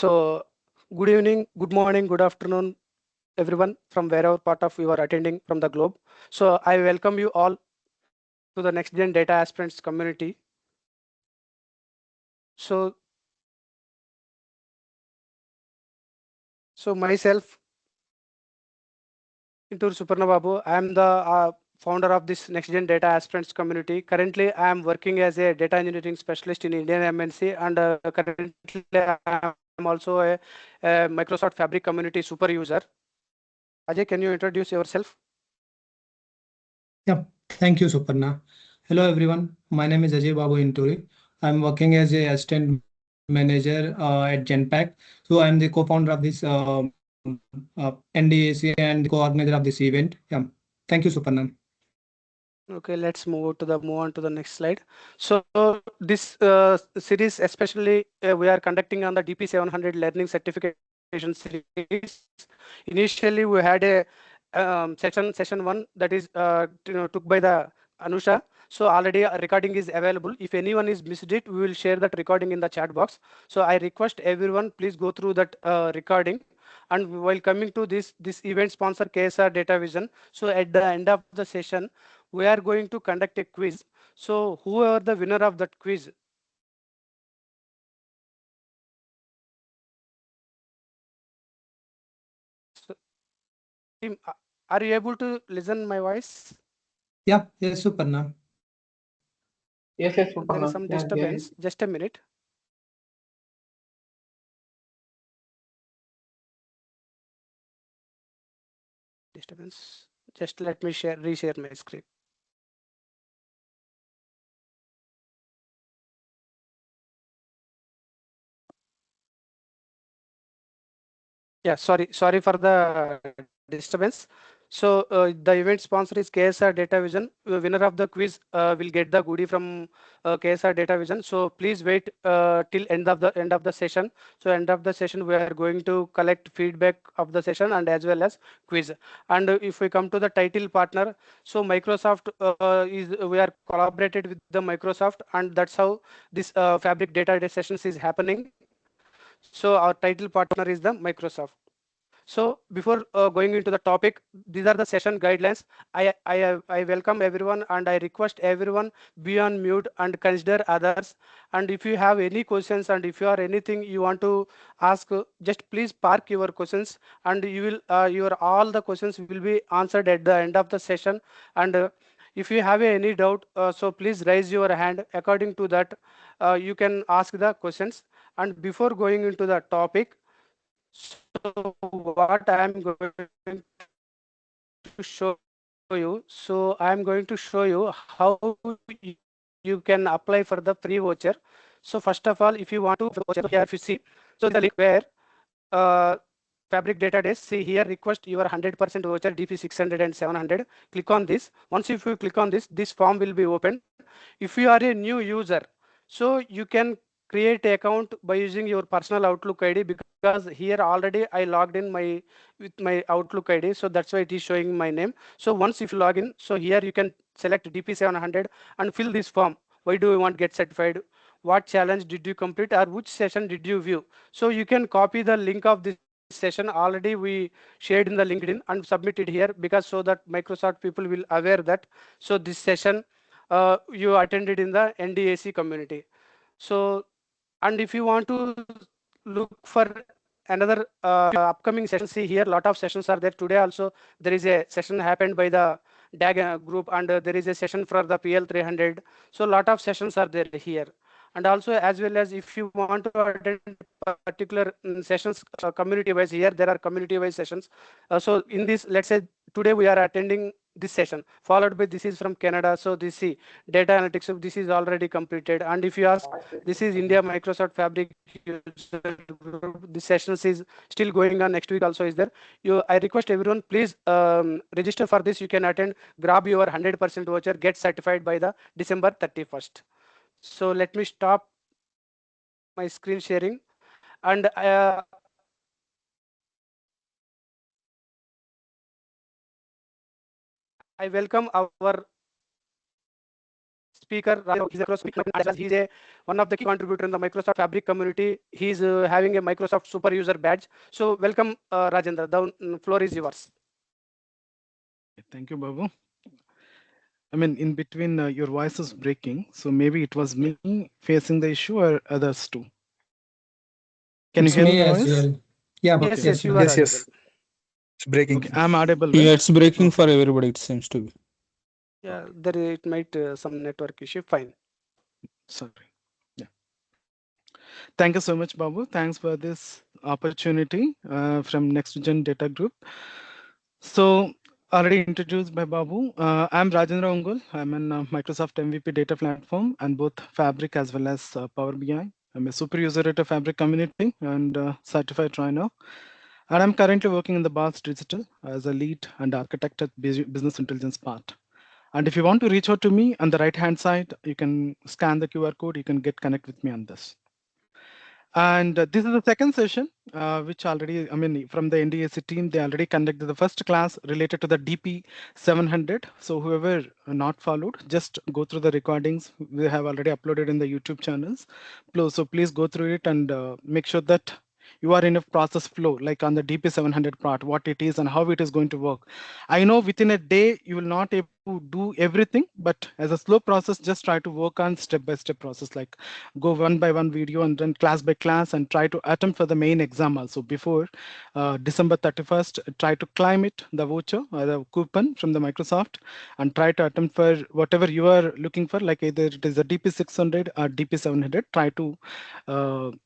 So, good evening, good morning, good afternoon, everyone from wherever part of you are attending from the globe. So, I welcome you all to the Next Gen Data Aspirants community. So, myself, Intur Suparna Babu, I am the founder of this Next Gen Data Aspirants community. Currently, I am working as a data engineering specialist in Indian MNC, and currently I am also a Microsoft Fabric community super user. Ajay, can you introduce yourself? Yeah, thank you, Suparna. Hello, everyone. My name is Ajay Babu Inturi. I'm working as a assistant manager at Genpact. So I'm the co-founder of this NDAC and the co-organizer of this event. Yeah, thank you, Suparna. Okay, let's move on to the next slide. So this series, especially we are conducting on the DP700 Learning Certification series. Initially, we had a session one that is took by the Anusha. So already a recording is available. If anyone is missed it, we will share that recording in the chat box. So I request everyone please go through that recording. And while coming to this event sponsor KSR Data Vision. So at the end of the session, we are going to conduct a quiz. So whoever the winner of that quiz, so, team, are you able to listen my voice? Yeah, yes, Suparna. Yes, There is Suparna. some Yeah, hear disturbance. you. Just a minute. Disturbance. Just let me reshare my screen. Yeah, sorry for the disturbance. So the event sponsor is KSR Data Vision. Winner of the quiz will get the goodie from KSR Data Vision. So please wait till end of the session. So end of the session, we are going to collect feedback of the session and as well as quiz. And if we come to the title partner, so Microsoft we are collaborated with the Microsoft, and that's how this Fabric Data sessions is happening. So our title partner is the Microsoft. So before going into the topic, these are the session guidelines. I welcome everyone and I request everyone be on mute and consider others. And if you have any questions and if you are anything you want to ask, just please park your questions and you will your all the questions will be answered at the end of the session. And if you have any doubt, so please raise your hand. According to that, you can ask the questions. And before going into the topic, so what I am going to show you, so I am going to show you how you can apply for the free voucher. So first of all, if you want to voucher here, if you see, so the link where uh, Fabric Data Days, see here, request your 100% voucher DP 600 and 700. Click on this. Once if you click on this, this form will be open. If you are a new user, so you can create an account by using your personal Outlook ID, because here already I logged in with my Outlook ID, so that's why it is showing my name. So once if you log in, so here you can select DP700 and fill this form. Why do you want to get certified? What challenge did you complete, or which session did you view? So you can copy the link of this session. Already we shared in the LinkedIn and submit it here, because so that Microsoft people will aware that so this session you attended in the NDAC community. So, and if you want to look for another upcoming session, see here, lot of sessions are there. Today also there is a session happened by the DAG group, and there is a session for the PL300. So lot of sessions are there here. And also, as well as if you want to attend particular sessions community wise, here there are community wise sessions. So in this, let's say today we are attending this session, followed by this is from Canada. So this see data analytics, so this is already completed. And if you ask, this is India Microsoft Fabric user group. This sessions is still going on. Next week also is there. I request everyone, please register for this. You can attend, grab your 100% voucher, get certified by the December 31st. So let me stop my screen sharing, and I welcome our speaker. He's a as well. He's one of the key contributor in the Microsoft Fabric community. He's having a Microsoft super user badge. So welcome, Rajendra. The floor is yours. Thank you, Babu. I mean, in between, your voice is breaking, so maybe it was me facing the issue or others too. Can you It's hear me my as voice? well. Yeah, Yes, Okay. yes, you are Yes, audible. yes. It's breaking. Okay, I'm audible, Yeah, right? it's breaking Okay. for everybody, it seems to be. Yeah, there it might some network issue. Fine. Sorry. Yeah. Thank you so much, Babu. Thanks for this opportunity from Next Gen Data Group. So, already introduced by Babu, I'm Rajendra Ongol. I'm in Microsoft MVP data platform and both Fabric as well as Power BI. I'm a super user at a Fabric community and certified trainer. And I'm currently working in the Bars Digital as a lead and architect at business intelligence part. And if you want to reach out to me on the right hand side, you can scan the QR code, you can get connect with me on this. And this is the second session, which already, I mean, from the NDAC team, they already conducted the first class related to the DP 700. So whoever not followed, just go through the recordings. We have already uploaded in the YouTube channels. So please go through it and make sure that you are in a process flow, like on the DP 700 part, what it is and how it is going to work. I know within a day, you will not able to do everything, but as a slow process, just try to work on step-by-step process, like go one by one video and then class by class and try to attempt for the main exam also before December 31st. Try to claim it, the voucher or the coupon from the Microsoft, and try to attempt for whatever you are looking for, like either it is a DP 600 or DP 700. Try to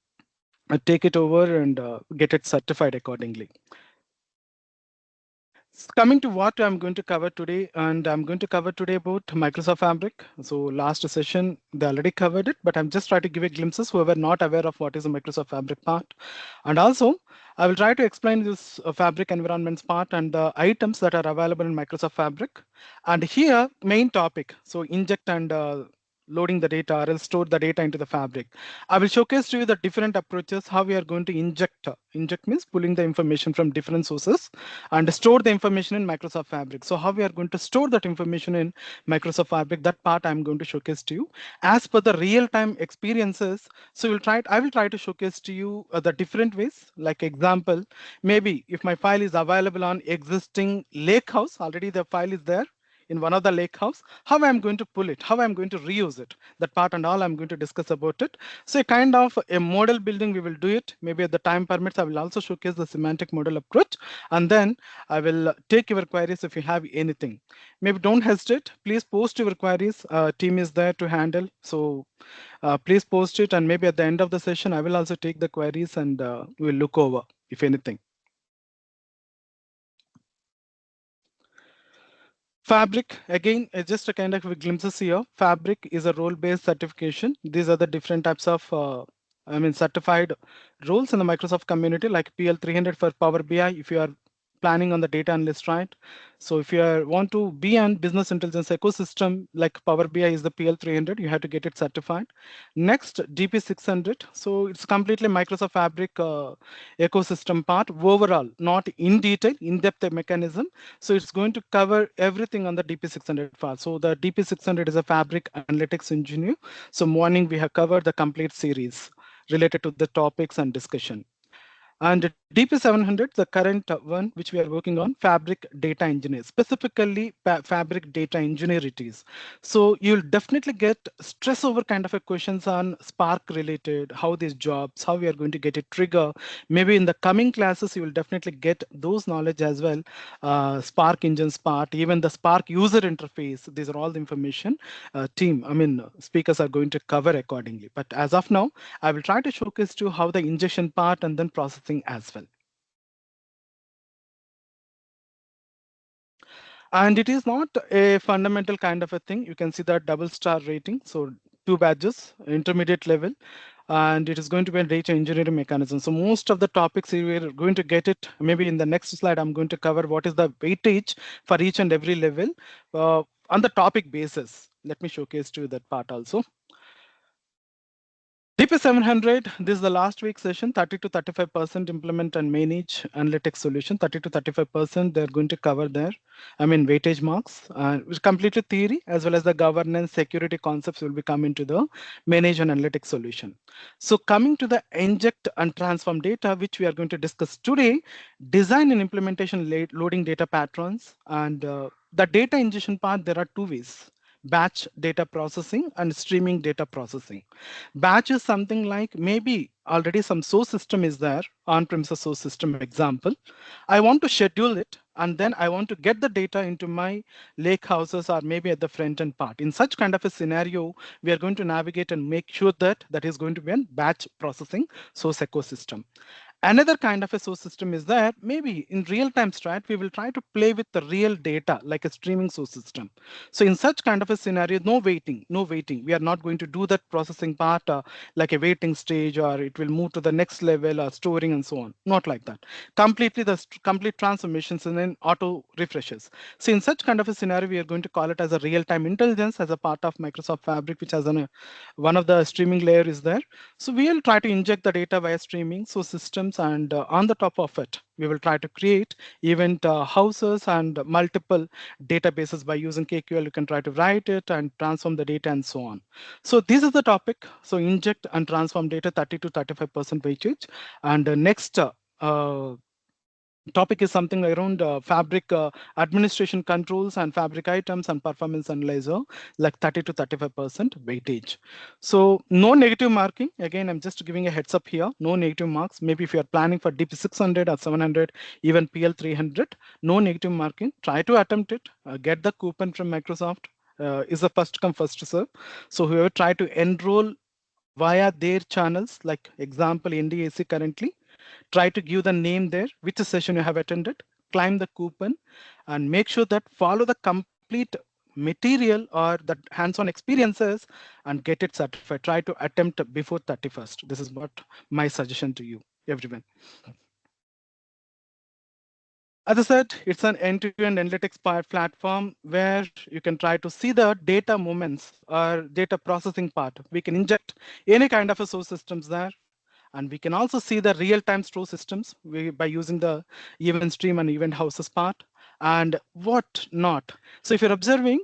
take it over and get it certified accordingly. Coming to what I'm going to cover today, and I'm going to cover today about Microsoft Fabric. So last session, they already covered it, but I'm just trying to give a glimpses who were not aware of what is the Microsoft Fabric part. And also, I will try to explain this Fabric environments part and the items that are available in Microsoft Fabric. And here, main topic, so inject and loading the data or else store the data into the Fabric. I will showcase to you the different approaches, how we are going to inject. Inject means pulling the information from different sources and store the information in Microsoft Fabric. So how we are going to store that information in Microsoft Fabric, that part I'm going to showcase to you. As per the real-time experiences, so I will try to showcase to you the different ways. Like example, maybe if my file is available on existing lakehouse, already the file is there in one of the lake house, how I'm going to pull it, how I'm going to reuse it, that part and all I'm going to discuss about it. So a kind of a model building, we will do it. Maybe at the time permits, I will also showcase the semantic model approach. And then I will take your queries if you have anything. Maybe don't hesitate, please post your queries. Team is there to handle. So please post it. And maybe at the end of the session, I will also take the queries and we'll look over if anything. Fabric, again, just a kind of a glimpses here. Fabric is a role-based certification. These are the different types of, certified roles in the Microsoft community, like PL300 for Power BI, if you are planning on the data analyst, right? So if you want to be on business intelligence ecosystem, like Power BI is the PL300, you have to get it certified. Next, DP600. So it's completely Microsoft Fabric ecosystem part overall, not in detail, in-depth mechanism. So it's going to cover everything on the DP600 file. So the DP600 is a Fabric analytics engineer. So morning we have covered the complete series related to the topics and discussion. And DP700, the current one which we are working on, Fabric Data Engineer, specifically Fabric Data Engineer it is. So you'll definitely get stress over kind of a questions on Spark related, how these jobs, how we are going to get it trigger. Maybe in the coming classes, you will definitely get those knowledge as well. Spark engines part, even the Spark user interface, these are all the information speakers are going to cover accordingly. But as of now, I will try to showcase to you how the ingestion part and then processing as well. And it is not a fundamental kind of a thing. You can see that double star rating. So 2 badges, intermediate level, and it is going to be a data engineering mechanism. So most of the topics we are going to get it. Maybe in the next slide, I'm going to cover what is the weightage for each and every level on the topic basis. Let me showcase to you that part also. DP700, this is the last week session, 30 to 35% implement and manage analytics solution. 30 to 35% they're going to cover there. Weightage marks, which completely theory as well as the governance security concepts will be coming to the manage and analytics solution. So coming to the inject and transform data, which we are going to discuss today, design and implementation loading data patterns, and the data ingestion part, there are two ways: batch data processing and streaming data processing. Batch is something like maybe already some source system is there, on-premises source system example. I want to schedule it, and then I want to get the data into my lake houses or maybe at the front end part. In such kind of a scenario, we are going to navigate and make sure that that is going to be a batch processing source ecosystem. Another kind of a source system is that maybe in real-time strat, we will try to play with the real data like a streaming source system. So in such kind of a scenario, no waiting. We are not going to do that processing part like a waiting stage, or it will move to the next level or storing and so on. Not like that. Completely the complete transformations and then auto refreshes. So in such kind of a scenario, we are going to call it as a real-time intelligence as a part of Microsoft Fabric, which has one of the streaming layer is there. So we will try to inject the data via streaming source systems, and on the top of it, we will try to create event houses and multiple databases by using KQL. You can try to write it and transform the data and so on. So this is the topic. So inject and transform data, 30 to 35% weightage. And next topic is something around fabric administration controls and fabric items and performance analyzer, like 30 to 35% weightage. So no negative marking. Again, I'm just giving a heads up here. No negative marks. Maybe if you are planning for DP600 or 700, even PL300, no negative marking. Try to attempt it. Get the coupon from Microsoft. Is a first come first serve. So whoever try to enroll via their channels, like example NDAC currently, try to give the name there, which session you have attended, claim the coupon, and make sure that follow the complete material or the hands-on experiences and get it certified. Try to attempt before 31st. This is what my suggestion to you, everyone. As I said, it's an end-to-end analytics platform where you can try to see the data movements or data processing part. We can inject any kind of a source systems there. And we can also see the real-time store systems by using the event stream and event houses part and what not. So if you're observing,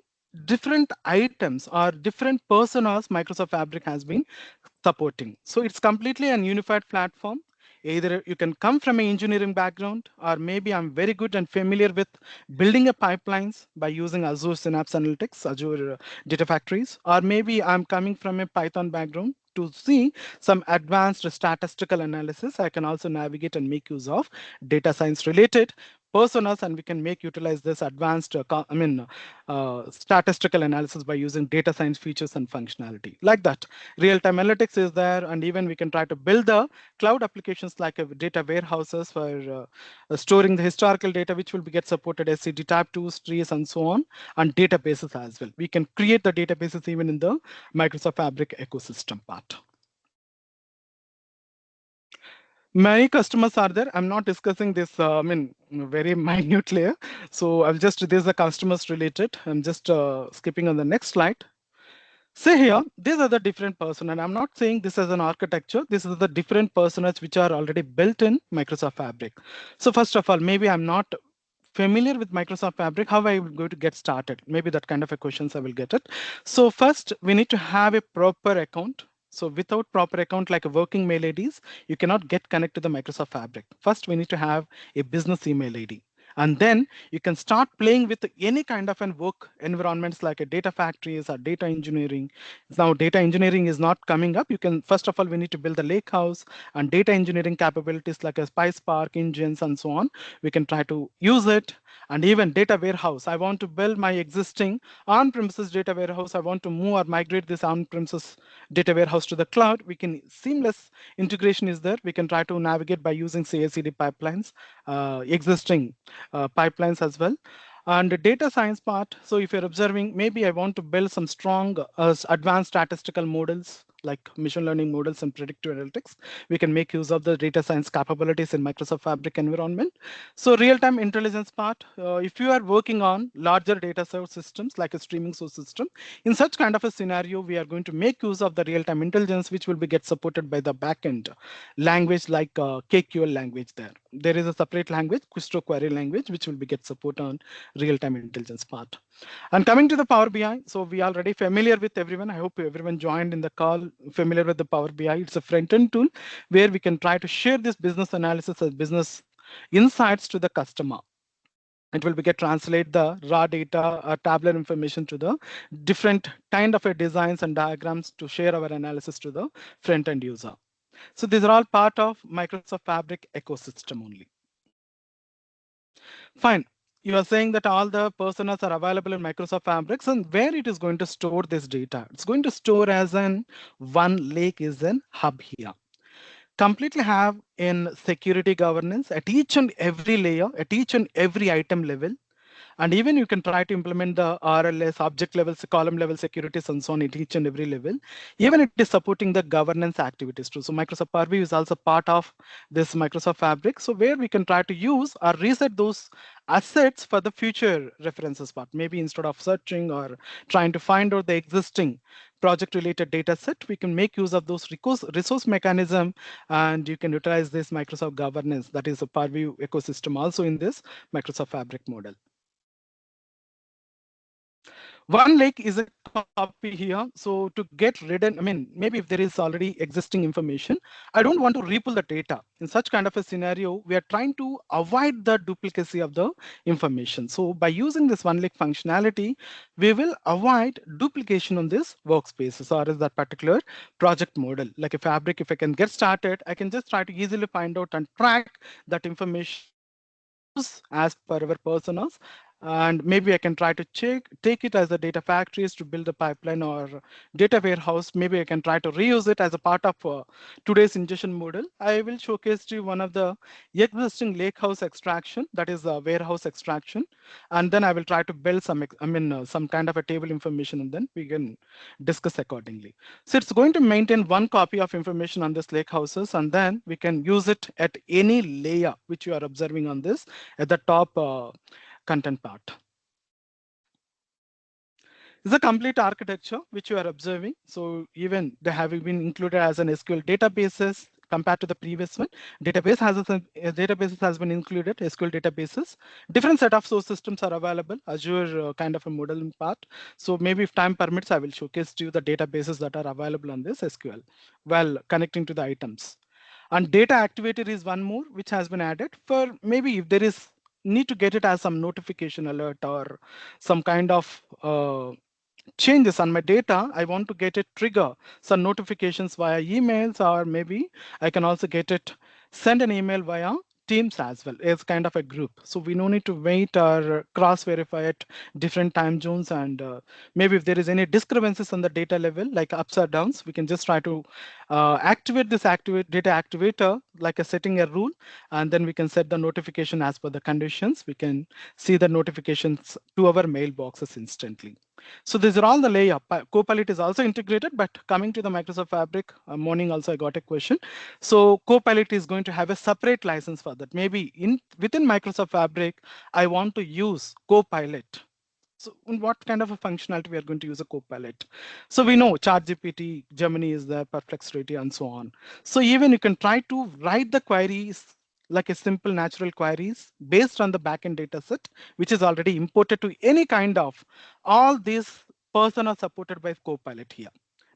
different items or different personas Microsoft Fabric has been supporting. So it's completely an unified platform. Either you can come from an engineering background, or maybe I'm very good and familiar with building a pipelines by using Azure Synapse Analytics, Azure Data Factories, or maybe I'm coming from a Python background to see some advanced statistical analysis. I can also navigate and make use of data science related personas, and we can utilize this advanced statistical analysis by using data science features and functionality like that. Real-time analytics is there, and even we can try to build the cloud applications like data warehouses for storing the historical data, which will get supported as tab tools, trees, and so on, and databases as well. We can create the databases even in the Microsoft Fabric ecosystem part. Many customers are there. I'm not discussing this, very minute layer. So I'll just, this is the customers related. I'm just skipping on the next slide. Say here, these are the different personas, and I'm not saying this as an architecture. This is the different personas which are already built in Microsoft Fabric. So first of all, maybe I'm not familiar with Microsoft Fabric, how I will go to get started? Maybe that kind of a questions I will get it. So first, we need to have a proper account. So without proper account, like a working mail IDs, you cannot get connected to the Microsoft Fabric. First, we need to have a business email ID. And then you can start playing with any kind of an work environments like a data factories or data engineering. Now data engineering is not coming up. You can, first of all, we need to build a lake house and data engineering capabilities like a PySpark, Ingest, and so on. We can try to use it. And even data warehouse. I want to build my existing on-premises data warehouse. I want to move or migrate this on-premises data warehouse to the cloud. We can, seamless integration is there. We can try to navigate by using CI/CD pipelines, existing pipelines as well. And the data science part, so if you're observing, maybe I want to build some strong advanced statistical models like machine learning models and predictive analytics. We can make use of the data science capabilities in Microsoft Fabric environment. So real-time intelligence part, if you are working on larger data source systems like a streaming source system, in such kind of a scenario, we are going to make use of the real-time intelligence, which will be get supported by the backend language like KQL language there. There is a separate language, Quistro query language, which will be get support on real-time intelligence part. And coming to the Power BI, so we are already familiar with everyone. I hope everyone joined in the call familiar with the Power BI. It's a front-end tool where we can try to share this business analysis as business insights to the customer. It will be get translate the raw data or tabular information to the different kind of a designs and diagrams to share our analysis to the front-end user. So these are all part of Microsoft Fabric ecosystem only. Fine. You are saying that all the personas are available in Microsoft Fabrics, and where it is going to store this data? It's going to store as an one lake is an hub here. Completely have in security governance at each and every layer, at each and every item level. And even you can try to implement the RLS, object level, column level securities and so on at each and every level. Even it is supporting the governance activities too. So Microsoft Power BI is also part of this Microsoft Fabric. So where we can try to use or reset those assets for the future references part. Maybe instead of searching or trying to find out the existing project related data set, we can make use of those resource mechanism, and you can utilize this Microsoft governance, that is a Power BI ecosystem also in this Microsoft Fabric model. One lake is a copy here. So to get redundant, I mean, maybe if there is already existing information, I don't want to repull the data. In such kind of a scenario, we are trying to avoid the duplicacy of the information. So by using this one lake functionality, we will avoid duplication on this workspaces or is that particular project model. Like a Fabric, if I can get started, I can just try to easily find out and track that information as per our personas, and maybe I can try to take it as the data factories to build a pipeline or data warehouse. Maybe I can try to reuse it as a part of today's ingestion model. I will showcase to you one of the existing lakehouse extraction, that is a warehouse extraction, and then I will try to build some some kind of a table information, and then we can discuss accordingly. So it's going to maintain one copy of information on this lake houses, and then we can use it at any layer which you are observing on this at the top content part. This is a complete architecture which you are observing. So even they have been included as an SQL databases compared to the previous one. Databases has been included, SQL databases. Different set of source systems are available, Azure kind of a modeling part. So maybe if time permits, I will showcase to you the databases that are available on this SQL while connecting to the items. And data activator is one more which has been added for maybe if there is need to get it as some notification alert or some kind of changes on my data, I want to get it trigger some notifications via emails, or maybe I can also get it send an email via Teams as well as kind of a group. So we no need to wait or cross verify at different time zones, and maybe if there is any discrepancies on the data level like ups or downs, we can just try to activate this data activator like a setting a rule, and then we can set the notification as per the conditions. We can see the notifications to our mailboxes instantly. So these are all the layer. Copilot is also integrated, but coming to the Microsoft Fabric, morning also I got a question. So Copilot is going to have a separate license for that. Maybe within Microsoft Fabric, I want to use Copilot. So in what kind of a functionality we are going to use a Copilot? So we know ChatGPT, Gemini is there, Perplexity, and so on. So even you can try to write the queries like a simple natural queries based on the backend data set, which is already imported to any kind of, all these person are supported by Copilot here,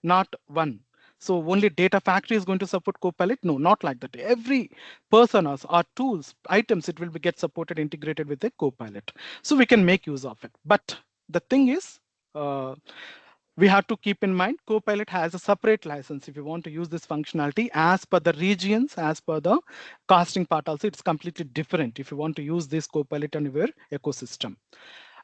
not one. So only data factory is going to support Copilot? No, not like that. Every personas or tools, items, it will be get supported, integrated with a Copilot. So we can make use of it. But the thing is, we have to keep in mind Copilot has a separate license if you want to use this functionality as per the regions, as per the costing part also, it's completely different if you want to use this Copilot on your ecosystem.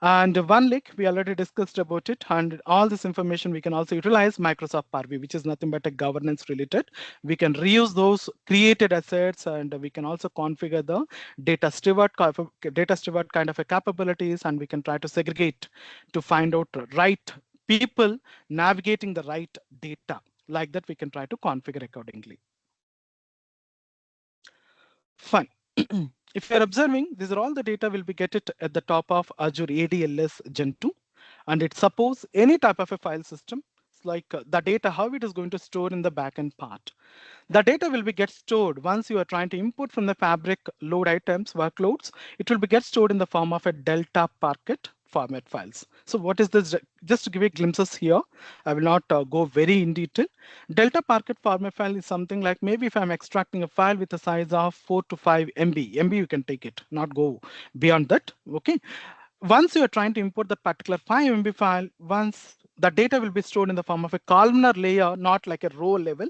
And one link, we already discussed about it, and all this information we can also utilize Microsoft Power BI, which is nothing but a governance related. We can reuse those created assets, and we can also configure the data steward kind of a capabilities, and we can try to segregate to find out right people navigating the right data. Like that, we can try to configure accordingly. Fine. If you're observing, these are all the data will be get it at the top of Azure ADLS Gen 2, and it supports any type of a file system. It's like the data, how it is going to store in the backend part. The data will be get stored once you are trying to import from the Fabric load items workloads. It will be get stored in the form of a Delta Packet format files. So what is this? Just to give you glimpses here, I will not go very in detail. Delta Packet format file is something like maybe if I'm extracting a file with a size of 4 to 5 MB, you can take it, not go beyond that. Okay. Once you are trying to import that particular 5 MB file, once the data will be stored in the form of a columnar layer, not like a row level,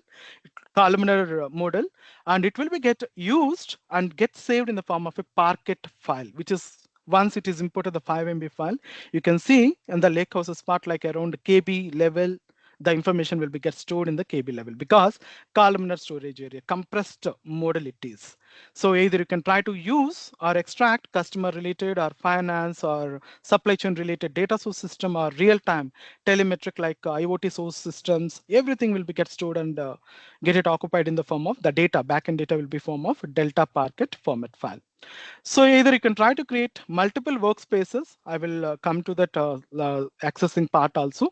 columnar model, and it will be get used and get saved in the form of a Parquet file, which is once it is imported the 5 MB file, you can see in the lakehouses part like around KB level, the information will be get stored in the KB level because columnar storage area, compressed model it is. So either you can try to use or extract customer related or finance or supply chain related data source system or real time telemetric like IoT source systems, everything will be get stored and get it occupied in the form of the data, backend data will be form of Delta Parquet format file. So either you can try to create multiple workspaces. I will come to that accessing part also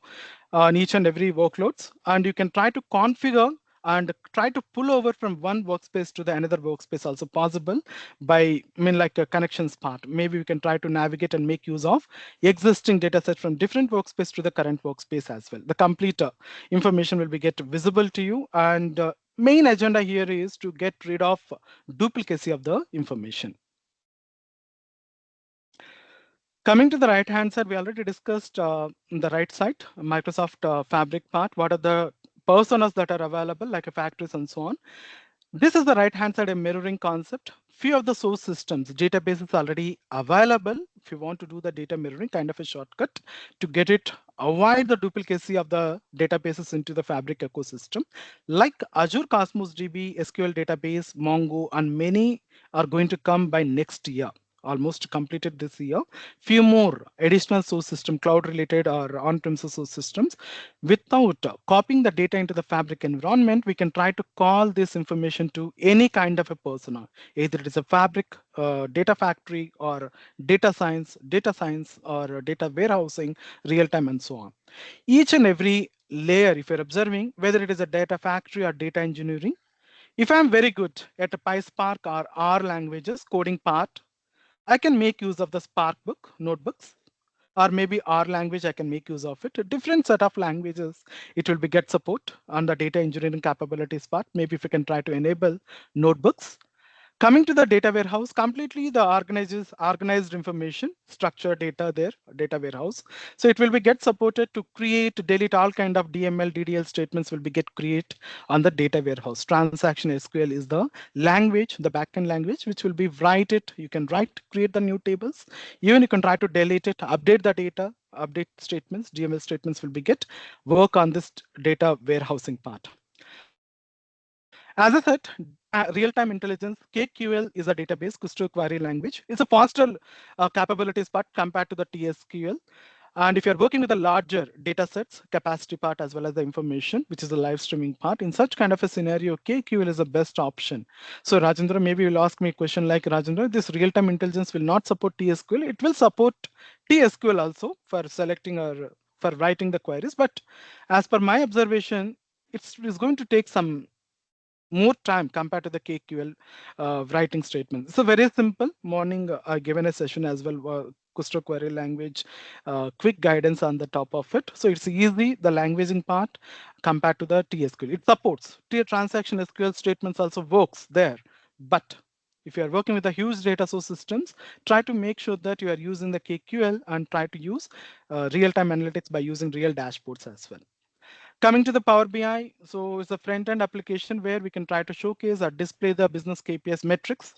on each and every workloads, and you can try to configure and try to pull over from one workspace to the another workspace also possible by like a connections part. Maybe we can try to navigate and make use of existing data set from different workspace to the current workspace as well. The complete information will be get visible to you, and main agenda here is to get rid of duplicacy of the information. Coming to the right hand side, we already discussed the right side, Microsoft Fabric part. What are the personas that are available, like a factories and so on. This is the right hand side, a mirroring concept. Few of the source systems, databases already available. If you want to do the data mirroring, kind of a shortcut to get it, avoid the duplicacy of the databases into the Fabric ecosystem. Like Azure Cosmos DB, SQL database, Mongo, and many are going to come by next year. Almost completed this year. Few more additional source system, cloud related or on-premises source systems. Without copying the data into the Fabric environment, we can try to call this information to any kind of a persona. Either it is a Fabric data factory or data science or data warehousing, real time and so on. Each and every layer, if you're observing, whether it is a data factory or data engineering, if I'm very good at a PySpark or R languages coding part, I can make use of the Spark book, notebooks, or maybe R language, I can make use of it. A different set of languages, it will be get support on the data engineering capabilities part. Maybe if we can try to enable notebooks. Coming to the data warehouse, completely the organized information, structured data there, data warehouse. So it will be get supported to create, delete all kind of DML, DDL statements will be get create on the data warehouse. Transaction SQL is the language, the backend language, which will be write it. You can write, create the new tables. Even you can try to delete it, update the data, update statements, DML statements will be get work on this data warehousing part. As I said, real-time intelligence, KQL is a database, Kusto query language. It's a faster capabilities part compared to the TSQL. And if you're working with the larger data sets, capacity part, as well as the information, which is the live streaming part, in such kind of a scenario, KQL is the best option. So Rajendra, maybe you'll ask me a question like, Rajendra, this real-time intelligence will not support TSQL. It will support TSQL also for selecting or for writing the queries. But as per my observation, it's going to take some more time compared to the KQL writing statement. So very simple. Morning, I given a session as well, Kusto query language, quick guidance on the top of it. So it's easy, the languaging part compared to the TSQL. It supports transaction SQL statements also works there. But if you are working with a huge data source systems, try to make sure that you are using the KQL and try to use real-time analytics by using real dashboards as well. Coming to the Power BI, so it's a front-end application where we can try to showcase or display the business KPIs metrics,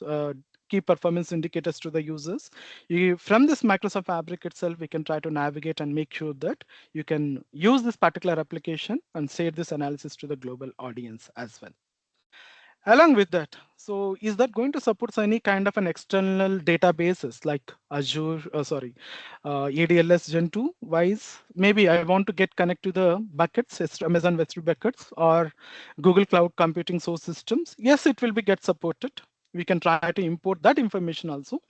key performance indicators to the users. From this Microsoft Fabric itself, we can try to navigate and make sure that you can use this particular application and share this analysis to the global audience as well. Along with that, so is that going to support any kind of an external databases like Azure, ADLS Gen 2 wise? Maybe I want to get connect to the buckets, Amazon Web buckets or Google Cloud Computing Source Systems. Yes, it will be get supported. We can try to import that information also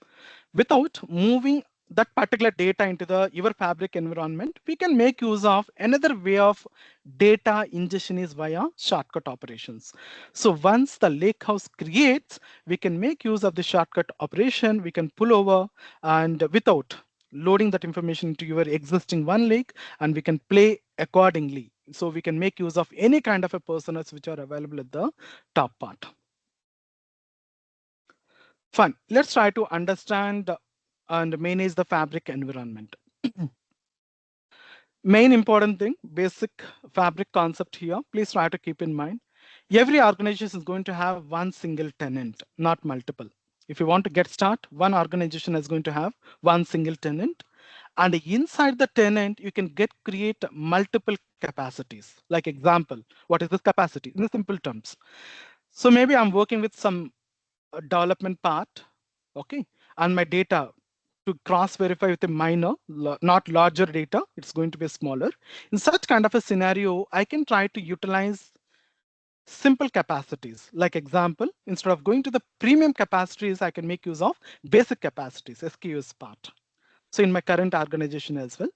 without moving that particular data into the your fabric environment. We can make use of another way of data ingestion is via shortcut operations. So once the lakehouse creates, we can make use of the shortcut operation. We can pull over and without loading that information into your existing one lake, and we can play accordingly. So we can make use of any kind of a personas which are available at the top part. Fine. Let's try to understand and manage the fabric environment. Main important thing, basic fabric concept here, please try to keep in mind. Every organization is going to have one single tenant, not multiple. If you want to get start, one organization is going to have one single tenant. And inside the tenant, you can create multiple capacities. Like example, what is this capacity? In the simple terms. So maybe I'm working with some development part, okay, and my data to cross verify with a minor, not larger data, it's going to be smaller. In such kind of a scenario, I can try to utilize simple capacities. Like example, instead of going to the premium capacities, I can make use of basic capacities, SKUs part. So in my current organization as well,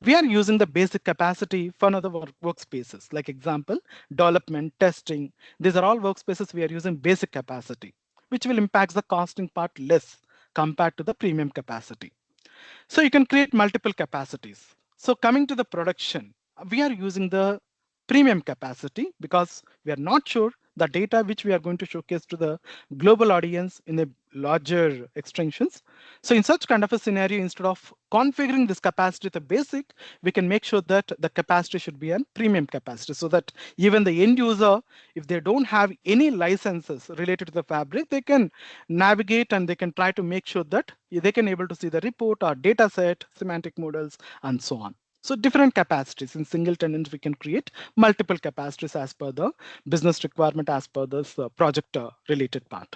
we are using the basic capacity for other workspaces. Like example, development, testing. These are all workspaces we are using basic capacity, which will impact the costing part less compared to the premium capacity. So you can create multiple capacities. So coming to the production, we are using the premium capacity because we are not sure the data which we are going to showcase to the global audience in a larger extensions. So in such kind of a scenario, instead of configuring this capacity to basic, we can make sure that the capacity should be a premium capacity so that even the end user, if they don't have any licenses related to the fabric, they can navigate and they can try to make sure that they can able to see the report or data set, semantic models, and so on. So different capacities in single tenant, we can create multiple capacities as per the business requirement, as per this project related part.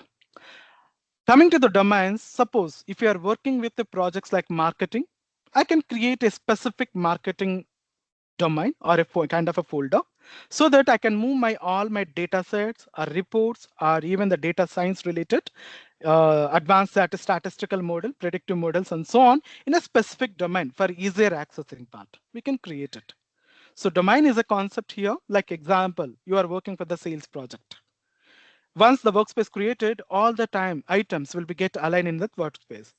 Coming to the domains, suppose if you are working with the projects like marketing, I can create a specific marketing domain or a kind of a folder so that I can move all my data sets or reports or even the data science related advanced statistical model, predictive models, and so on in a specific domain for easier accessing part. We can create it. So domain is a concept here. Like example, you are working for the sales project. Once the workspace created, all the time items will be get aligned in that workspace.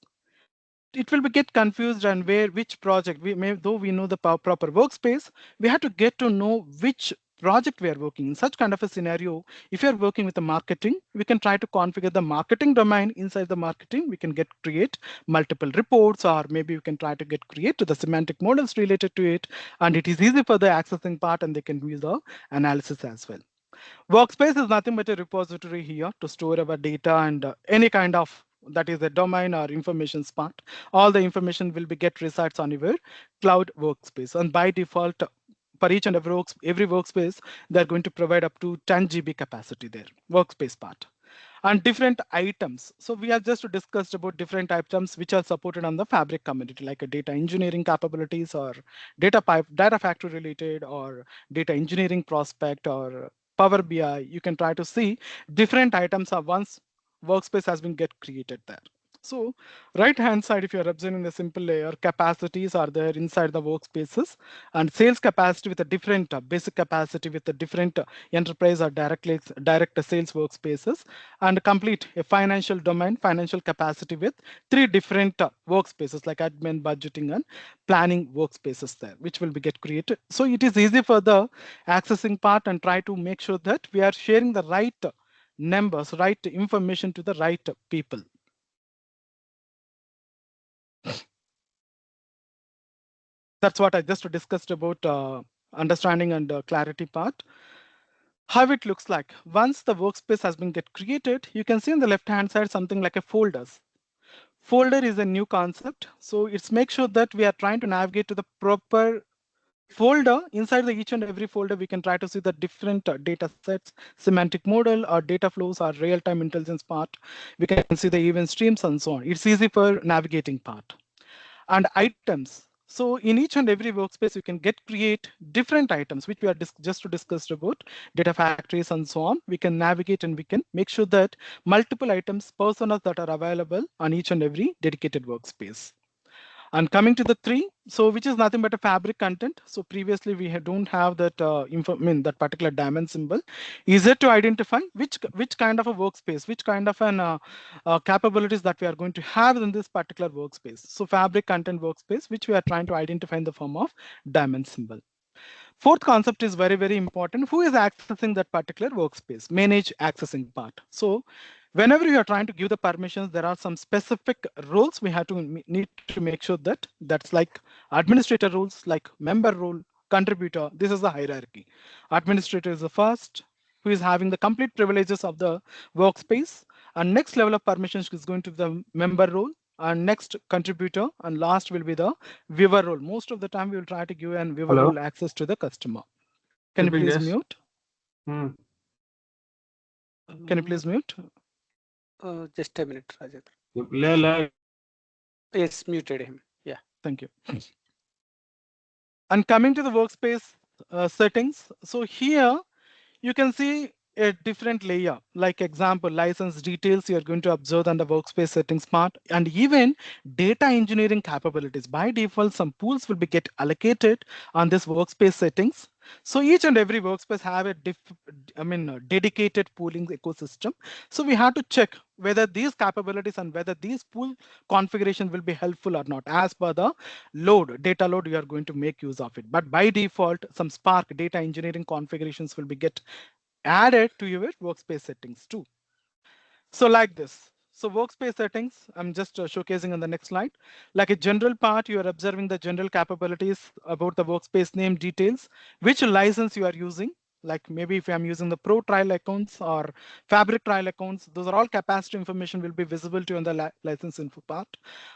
It will be get confused and which project though we know the proper workspace, we have to get to know which project we are working in. Such kind of a scenario, if you are working with the marketing, we can try to configure the marketing domain. Inside the marketing, we can create multiple reports, or maybe we can try to create the semantic models related to it, and it is easy for the accessing part, and they can use the analysis as well. Workspace is nothing but a repository here to store our data and any kind of that is a domain or information part. All the information will be resides on your cloud workspace, and by default, for each and every workspace, they're going to provide up to 10 GB capacity there, workspace part. And different items. So we have just discussed about different items which are supported on the Fabric community, like a data engineering capabilities or data factory related or data engineering prospect or Power BI. You can try to see different items are once workspace has been created there. So right hand side, if you're observing the simple layer, capacities are there inside the workspaces, and sales capacity with a different basic capacity with a different enterprise or direct sales workspaces, and complete a financial domain, financial capacity with 3 different workspaces like admin, budgeting, and planning workspaces there, which will be created. So it is easy for the accessing part and try to make sure that we are sharing the right numbers, right information to the right people. That's what I just discussed about understanding and clarity part. How it looks like. Once the workspace has been created, you can see on the left hand side something like a folders. Folder is a new concept. So it's make sure that we are trying to navigate to the proper folder, inside the each and every folder, we can try to see the different data sets, semantic model or data flows or real-time intelligence part. We can see the event streams and so on. It's easy for navigating part. And items. So in each and every workspace, you can create different items, which we are just to discuss about data factories and so on. We can navigate and we can make sure that multiple items, personas that are available on each and every dedicated workspace. And coming to the three, so which is nothing but a fabric content. So previously we don't have that that particular diamond symbol. Is it to identify which kind of a workspace, which kind of an capabilities that we are going to have in this particular workspace. So fabric content workspace, which we are trying to identify in the form of diamond symbol. Fourth concept is very, very important. Who is accessing that particular workspace? Manage accessing part. So whenever you are trying to give the permissions, there are some specific roles we have to need to make sure that that's like administrator roles, like member role, contributor. This is the hierarchy. Administrator is the first, who is having the complete privileges of the workspace. And next level of permissions is going to the member role, and next contributor, and last will be the viewer role. Most of the time we will try to give an viewer role access to the customer. Can you please mute? Can you please mute? Just a minute, Rajendra. Yes, muted him. Yeah. Thank you. And coming to the workspace settings. So here you can see a different layer, like example, license details you're going to observe on the workspace settings part, and even data engineering capabilities. By default, some pools will be get allocated on this workspace settings. So each and every workspace have a dedicated pooling ecosystem. So we have to check whether these capabilities and whether these pool configuration will be helpful or not. As per the data load, you are going to make use of it. But by default, some Spark data engineering configurations will be get added to your workspace settings too. So like this. So workspace settings, I'm just showcasing on the next slide. Like a general part, you are observing the general capabilities about the workspace name details, which license you are using. Like maybe if I'm using the pro trial accounts or fabric trial accounts, those are all capacity information will be visible to you on the license info part.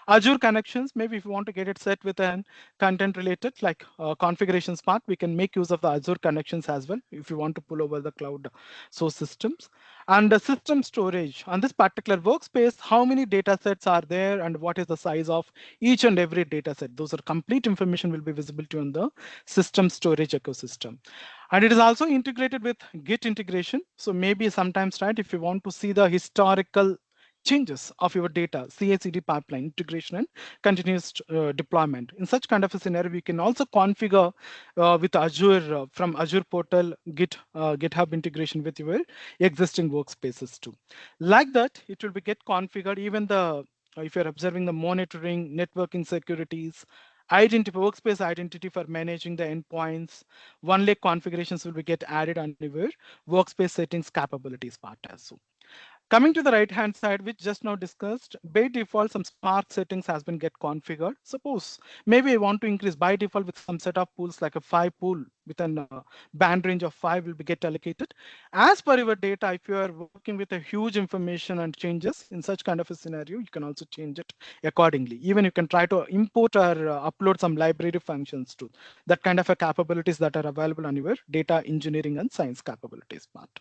Azure connections, maybe if you want to get it set with an content related like configurations part, we can make use of the Azure connections as well if you want to pull over the cloud source systems. And the system storage on this particular workspace, how many data sets are there and what is the size of each and every data set. Those are complete information will be visible to you on the system storage ecosystem. And it is also integrated with Git integration. So maybe sometimes, right, if you want to see the historical changes of your data, CI/CD pipeline integration and continuous deployment. In such kind of a scenario, we can also configure with Azure from Azure portal GitHub integration with your existing workspaces too. Like that, it will be get configured. Even the if you're observing the monitoring, networking securities, identity workspace identity for managing the endpoints, one lake configurations will be get added on your workspace settings capabilities part as well. Coming to the right hand side, which just now discussed, by default, some Spark settings has been get configured. Suppose maybe I want to increase by default with some set of pools like a 5 pool with a band range of 5 will be get allocated. As per your data, if you are working with a huge information and changes in such kind of a scenario, you can also change it accordingly. Even you can try to import or upload some library functions too. That kind of a capabilities that are available on your data engineering and science capabilities part.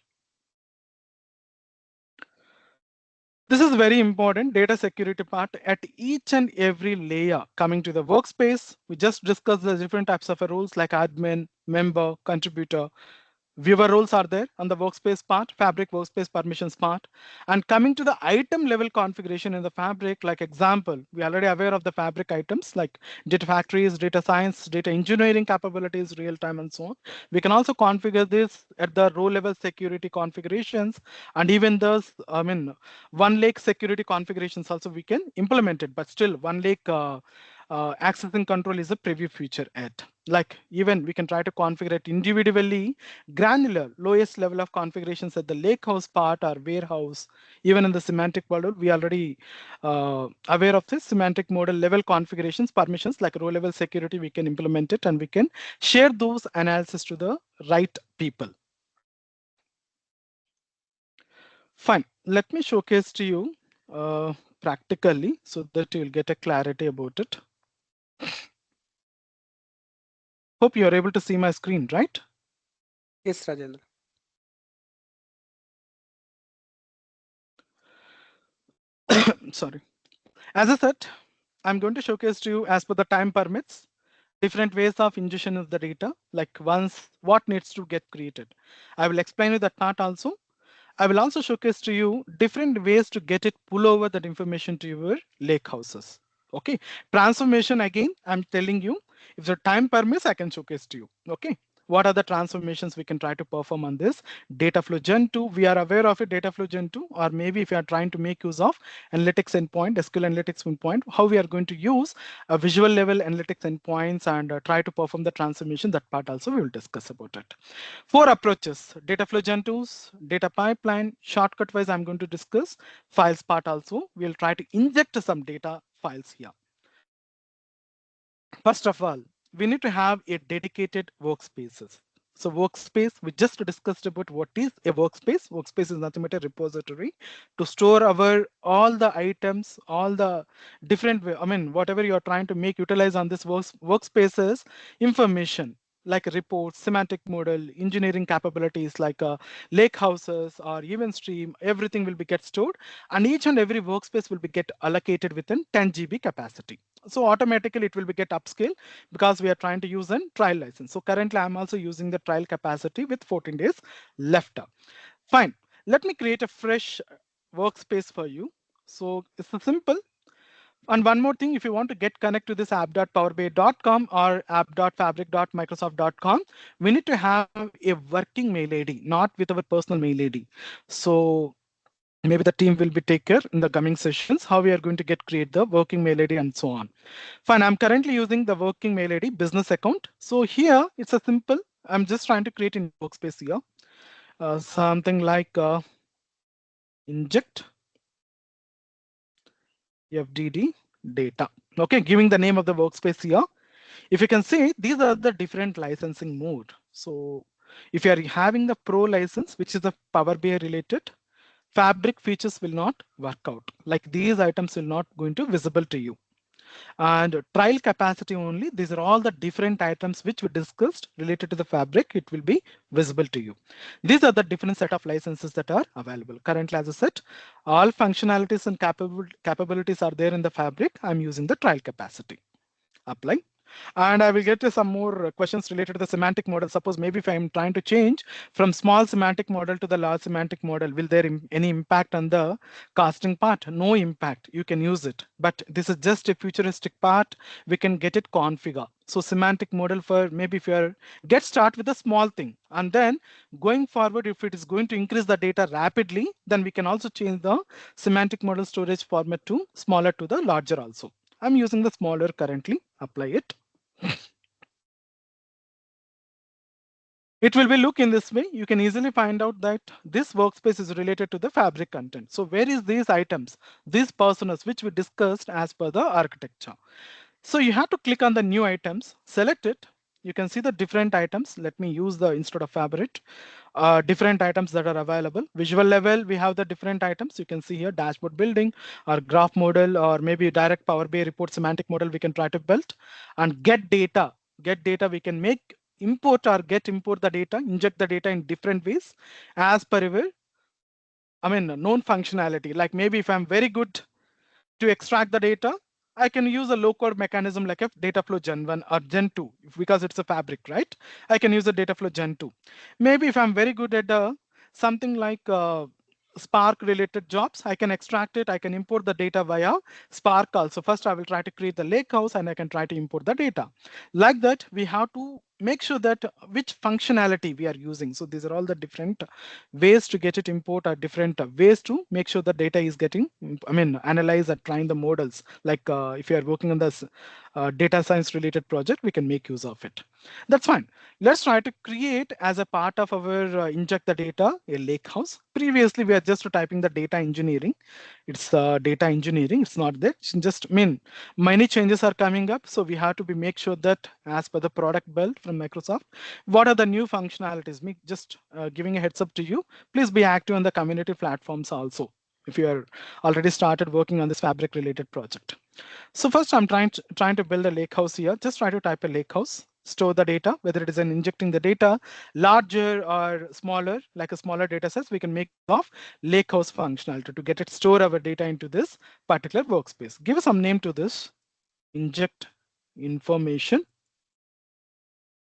This is very important data security part at each and every layer. Coming to the workspace, we just discussed the different types of roles like admin, member, contributor. Viewer roles are there on the workspace part, fabric workspace permissions part. And coming to the item level configuration in the fabric, like example, we are already aware of the fabric items like data factories, data science, data engineering capabilities, real time and so on. We can also configure this at the row level security configurations, and even those, one lake security configurations also we can implement it, but still one lake accessing control is a preview feature at. Like even we can try to configure it individually, granular, lowest level of configurations at the lakehouse part or warehouse. Even in the semantic model, we already aware of this semantic model level configurations, permissions like row level security, we can implement it and we can share those analysis to the right people. Fine, let me showcase to you practically so that you'll get a clarity about it. Hope you are able to see my screen, right? Yes, Rajendra. Sorry. As I said, I'm going to showcase to you as per the time permits, different ways of ingestion of the data, like once what needs to get created. I will explain you that part also. I will also showcase to you different ways to get it pull over that information to your lake houses. Okay, transformation again, I'm telling you, if the time permits, I can showcase to you. Okay, what are the transformations we can try to perform on this data flow gen 2? We are aware of it, data flow gen 2, or maybe if you are trying to make use of analytics endpoint, SQL analytics endpoint, how we are going to use a visual level analytics endpoints and try to perform the transformation. That part also we will discuss about it. 4 approaches: data flow gen 2s, data pipeline, shortcut wise I'm going to discuss, files part also. We'll try to inject some data files here. First of all, we need to have a dedicated workspaces. So workspace, we just discussed about what is a workspace. Workspace is nothing but a repository to store our all the items, all the different, I mean, whatever you're trying to make utilize on this workspaces information, like reports, semantic model, engineering capabilities like lake houses or event stream, everything will be get stored, and each and every workspace will be get allocated within 10 GB capacity. So automatically it will be get upscale because we are trying to use a trial license. So currently I'm also using the trial capacity with 14 days left. Fine. Let me create a fresh workspace for you. So it's a simple. And one more thing, if you want to get connect to this app.powerbi.com or app.fabric.microsoft.com, we need to have a working mail ID, not with our personal mail ID. So maybe the team will be take care in the coming sessions how we are going to get create the working mail ID and so on. Fine, I'm currently using the working mail ID business account. So here it's a simple, I'm just trying to create in workspace here, something like inject FDD data. Okay, giving the name of the workspace here. If you can see, these are the different licensing mode. So if you are having the pro license, which is the Power BI related, Fabric features will not work out. Like these items will not going to visible to you. And trial capacity only, these are all the different items which we discussed related to the Fabric, it will be visible to you. These are the different set of licenses that are available. Currently, as I said, all functionalities and capabilities are there in the Fabric. I'm using the trial capacity. Apply. And I will get to some more questions related to the semantic model. Suppose maybe if I'm trying to change from small semantic model to the large semantic model, will there any impact on the casting part? No impact. You can use it. But this is just a futuristic part. We can get it configure. So semantic model for maybe if you're get start with a small thing, and then going forward, if it is going to increase the data rapidly, then we can also change the semantic model storage format to smaller to the larger also. I'm using the smaller currently, apply it. It will be look in this way. You can easily find out that this workspace is related to the Fabric content. So where is these items, these personas, which we discussed as per the architecture. So you have to click on the new items, select it. You can see the different items. Let me use the instead of Fabric, different items that are available. Visual level, we have the different items. You can see here dashboard building or graph model or maybe direct Power BI report semantic model we can try to build. And get data. Get data, we can make import or get import the data, inject the data in different ways as per our known functionality. Like maybe if I'm very good to extract the data, I can use a low code mechanism like a data flow gen 1 or gen 2 because it's a Fabric, right? I can use a data flow gen 2. Maybe if I'm very good at something like Spark related jobs, I can extract it. I can import the data via Spark also. First, I will try to create the lake house and I can try to import the data. Like that, we have to make sure that which functionality we are using. So these are all the different ways to get it import or different ways to make sure the data is getting, analyze and train the models. Like if you are working on this data science related project, we can make use of it. That's fine. Let's try to create as a part of our inject the data a lake house. Previously, we are just typing the data engineering. It's data engineering. It's not that. It's just many changes are coming up. So we have to make sure that as per the product build from Microsoft, what are the new functionalities? Me just giving a heads up to you. Please be active on the community platforms also if you are already started working on this Fabric related project. So first I'm trying to build a lake house here. Just try to type a lake house. store the data, whether it is in injecting the data larger or smaller, like a smaller data sets, we can make of lakehouse functionality to get it store our data into this particular workspace. Give some name to this, inject information,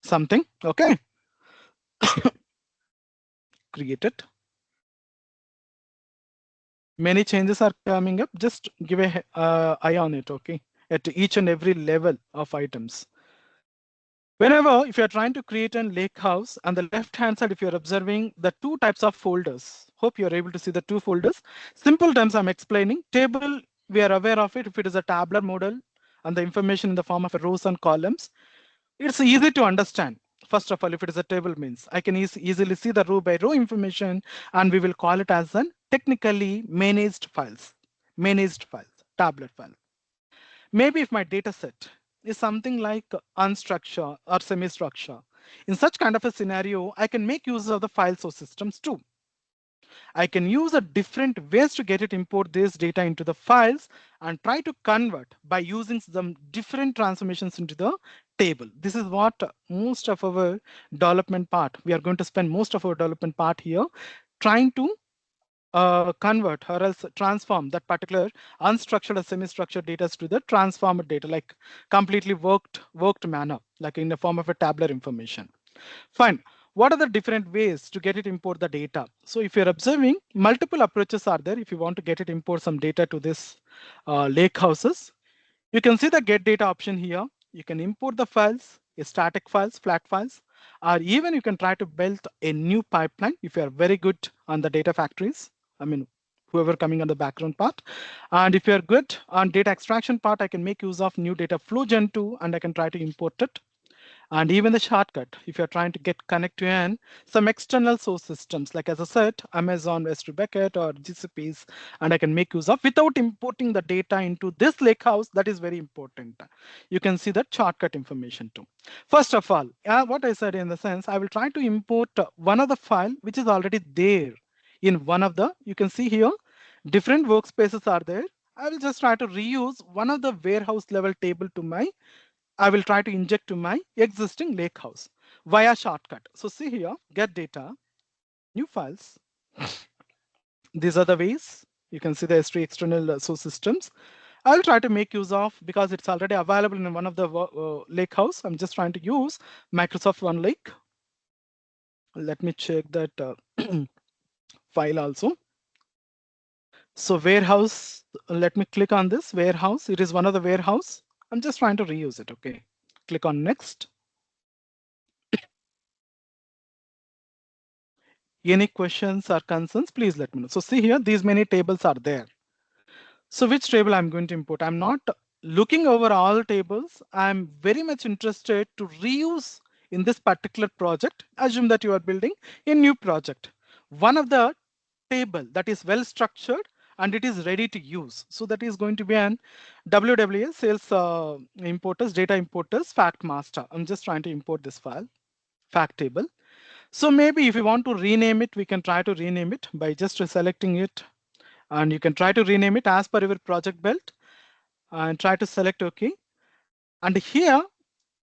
something, okay. Create it. Many changes are coming up. Just give a eye on it, okay, at each and every level of items. Whenever, if you're trying to create a lake house, on the left hand side, if you're observing the two types of folders, hope you're able to see the two folders. Simple terms I'm explaining. Table, we are aware of it. If it is a tabular model and the information in the form of rows and columns, it's easy to understand. First of all, if it is a table means I can easily see the row by row information, and we will call it as an technically managed files, tabular file. Maybe if my data set is something like unstructured or semi-structured, in such kind of a scenario, I can make use of the file source systems too. I can use a different ways to get it import this data into the files and try to convert by using some different transformations into the table. This is what most of our development part, we are going to spend most of our development part here trying to convert or else transform that particular unstructured or semi-structured data to the transformed data, like completely worked manner, like in the form of a tabular information. Fine. What are the different ways to get it import the data? So if you're observing, multiple approaches are there. If you want to get it import some data to this lake houses, you can see the get data option here. You can import the files, static files, flat files, or even you can try to build a new pipeline if you are very good on the data factories. I mean, whoever coming on the background part. And if you're good on data extraction part, I can make use of new data flow gen 2 and I can try to import it. And even the shortcut, if you're trying to get connect to some external source systems, like as I said, Amazon S3 bucket or GCPs, and I can make use of without importing the data into this lakehouse. That is very important. You can see that shortcut information too. First of all, what I said in the sense, I will try to import one of the file which is already there in one of the, you can see here, different workspaces are there. I will just try to reuse one of the warehouse level table to my, I will try to inject to my existing lakehouse via shortcut. So see here, get data, new files. These are the ways. You can see the S3 external source systems. I will try to make use of, because it's already available in one of the lakehouse. I'm just trying to use Microsoft OneLake. Let me check that file also. So warehouse, let me click on this warehouse. It is one of the warehouse. I'm just trying to reuse it. Okay, click on next. Any questions or concerns, please let me know. So see here, these many tables are there. So which table I'm going to import? I'm not looking over all tables. I'm very much interested to reuse in this particular project. Assume that you are building a new project. One of the table that is well structured and it is ready to use. So that is going to be an WWA sales importers, data importers, fact master. I'm just trying to import this file, fact table. So maybe if you want to rename it, we can try to rename it by just selecting it. And you can try to rename it as per your project build and try to select OK. And here,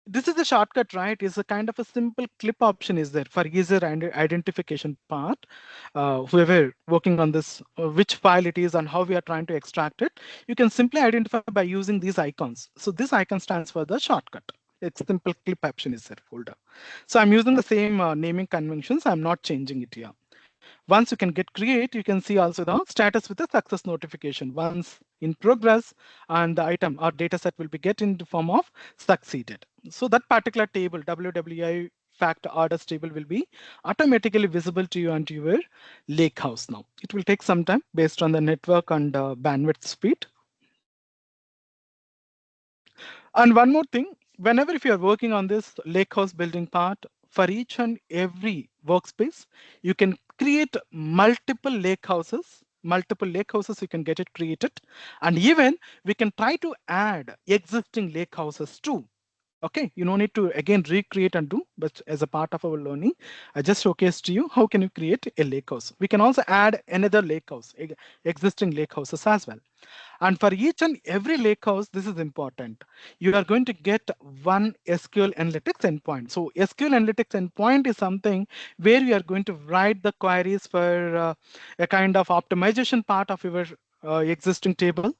this is the shortcut, right? Is a kind of a simple clip option is there for easier identification part. Whoever working on this, which file it is and how we are trying to extract it, you can simply identify by using these icons. So this icon stands for the shortcut. It's simple clip option is there folder. So I'm using the same naming conventions. I'm not changing it here. Once you can get create, you can see also the status with the success notification once in progress, and the item or data set will be get in the form of succeeded. So that particular table, WWI fact orders table, will be automatically visible to you and to your lakehouse now. It will take some time based on the network and bandwidth speed. And one more thing, whenever if you are working on this lakehouse building part, for each and every workspace, you can create multiple lakehouses. Multiple lakehouses, you can get it created. And even we can try to add existing lakehouses too. Okay, you don't need to again recreate and do, but as a part of our learning, I just showcased to you how can you create a lake house. We can also add another lake house, existing lake houses as well. And for each and every lake house, this is important. You are going to get one SQL Analytics endpoint. So SQL Analytics endpoint is something where you are going to write the queries for a kind of optimization part of your existing table.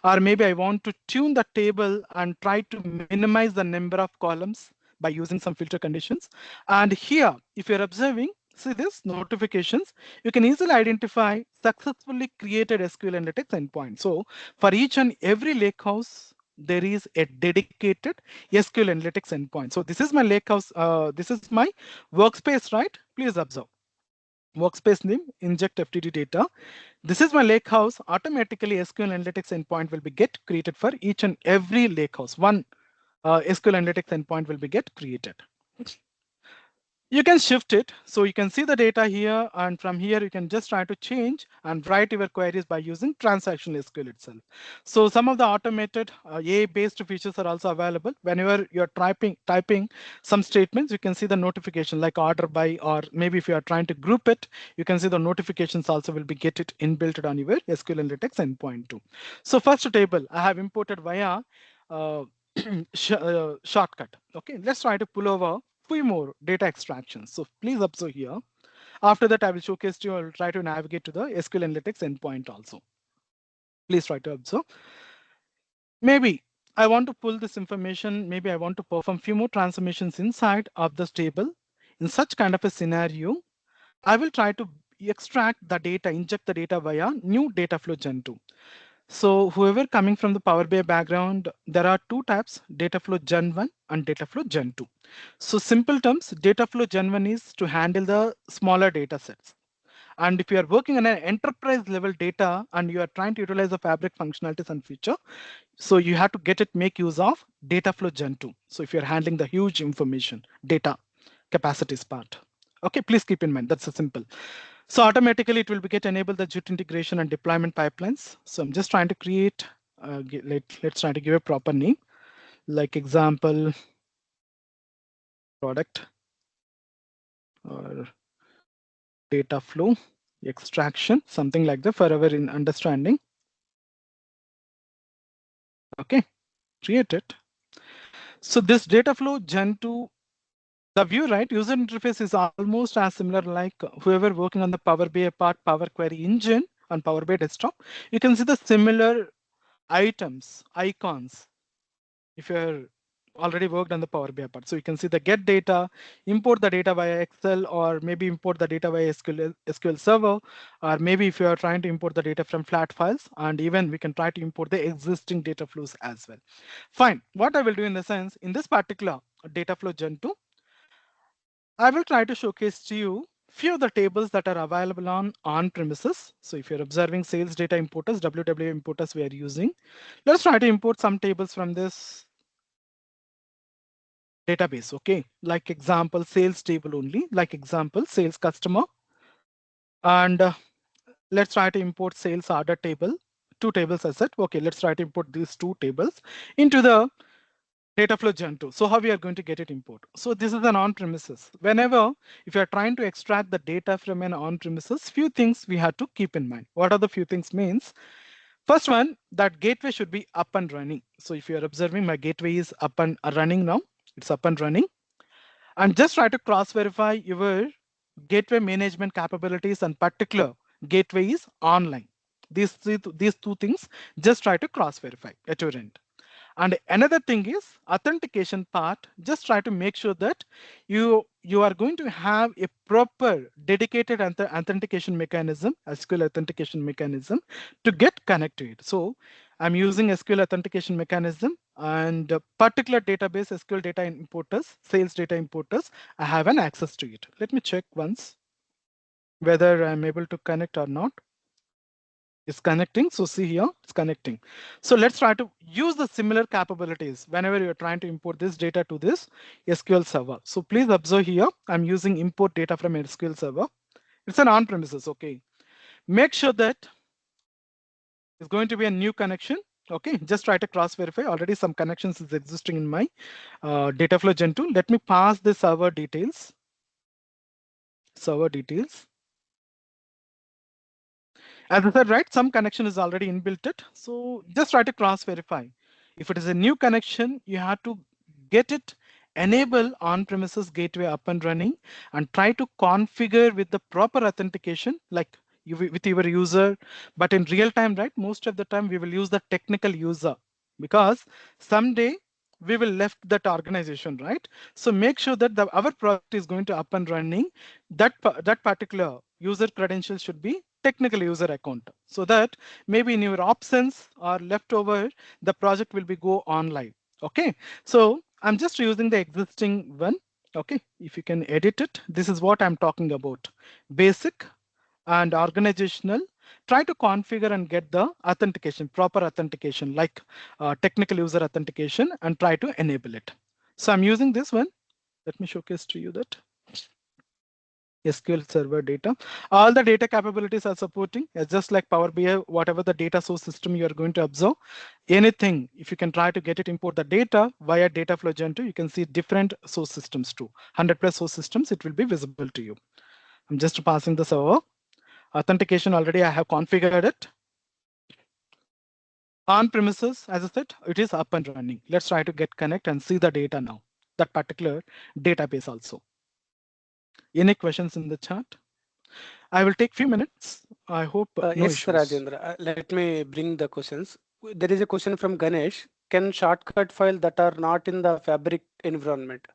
Or maybe I want to tune the table and try to minimize the number of columns by using some filter conditions. And here, if you're observing, see this notifications, you can easily identify successfully created SQL Analytics endpoint. So for each and every lakehouse, there is a dedicated SQL Analytics endpoint. So this is my lakehouse. This is my workspace, right? Please observe. Workspace name, inject FTD data. This is my lakehouse. Automatically, SQL Analytics endpoint will be get created for each and every lakehouse. One SQL Analytics endpoint will be get created. You can shift it. So you can see the data here, and from here you can just try to change and write your queries by using transactional SQL itself. So some of the automated AI-based features are also available. Whenever you're typing some statements, you can see the notification like order by, or maybe if you are trying to group it, you can see the notifications also will be get it inbuilt on your SQL Analytics endpoint too. So first table I have imported via shortcut. Okay, let's try to pull over few more data extractions. So please observe here. After that, I will showcase to you. I will try to navigate to the SQL Analytics endpoint also. Please try to observe. Maybe I want to pull this information. Maybe I want to perform few more transformations inside of this table. In such kind of a scenario, I will try to extract the data, inject the data via new data flow Gen 2. So whoever coming from the Power BI background, there are two types, data flow Gen 1 and data flow Gen 2. So simple terms, data flow Gen 1 is to handle the smaller data sets. And if you are working on an enterprise level data and you are trying to utilize the Fabric functionalities and feature, so you have to make use of data flow Gen 2. So if you're handling the huge information, data capacities part. Okay, please keep in mind, that's a simple. So automatically it will get enable the JIT integration and deployment pipelines. So I'm just trying to create, let's try to give a proper name, like example, product or data flow extraction, something like that for our in understanding. Okay, create it. So this data flow Gen 2, the view, right, user interface is almost as similar like whoever working on the Power BI part, Power Query engine on Power BI desktop. You can see the similar items, icons, if you're already worked on the Power BI part. So you can see the get data, import the data via Excel, or maybe import the data via SQL Server, or maybe if you are trying to import the data from flat files, and even we can try to import the existing data flows as well. Fine, what I will do in the sense, in this particular data flow Gen 2, I will try to showcase to you few of the tables that are available on premises. So if you're observing sales data importers, WW importers we are using, let's try to import some tables from this database. Okay, like example sales table only, like example sales customer, and let's try to import sales order table, two tables as said. Okay, let's try to import these two tables into the data flow Gen 2. So how we are going to get it import? So this is an on-premises. Whenever if you are trying to extract the data from an on-premises, few things we have to keep in mind. What are the few things means? First one, that gateway should be up and running. So if you are observing, my gateway is up and running now. It's up and running. And just try to cross-verify your gateway management capabilities, and particular gateway is online. These two things, just try to cross-verify at your end. And another thing is authentication part. Just try to make sure that you are going to have a proper dedicated authentication mechanism, SQL authentication mechanism, to get connected. So I'm using SQL authentication mechanism, and particular database SQL data importers, sales data importers, I have an access to it. Let me check once whether I'm able to connect or not. It's connecting. So see here, it's connecting. So let's try to use the similar capabilities whenever you're trying to import this data to this SQL server. So please observe here, I'm using import data from SQL server. It's an on-premises, okay. Make sure that it's going to be a new connection. Okay, just try to cross verify. Already some connections is existing in my data flow Gen 2. Let me pass the server details. Server details. As I said, right, some connection is already inbuilt it. So just try to cross verify. If it is a new connection, you have to get it enable on-premises gateway up and running and try to configure with the proper authentication like with your user. But in real time, right, most of the time we will use the technical user because someday we will left that organization, right? So make sure that our project is going to up and running. That particular user credential should be technical user account so that maybe in your options or leftover, the project will be go online. Okay, so I'm just using the existing one. Okay, if you can edit it, this is what I'm talking about. Basic and organizational. Try to configure and get the authentication, proper authentication like technical user authentication and try to enable it. So I'm using this one. Let me showcase to you that. SQL Server data. All the data capabilities are supporting. It's just like Power BI, whatever the data source system you are going to observe. Anything, if you can try to get it, import the data via data flow Gen 2, you can see different source systems too. 100 plus source systems, it will be visible to you. I'm just passing the server. Authentication already I have configured it. On premises, as I said, it is up and running. Let's try to get connect and see the data now. That particular database also. Any questions in the chat? I will take few minutes. I hope no yes, issues. Rajendra. Let me bring the questions. There is a question from Ganesh. Can shortcut files that are not in the Fabric environment?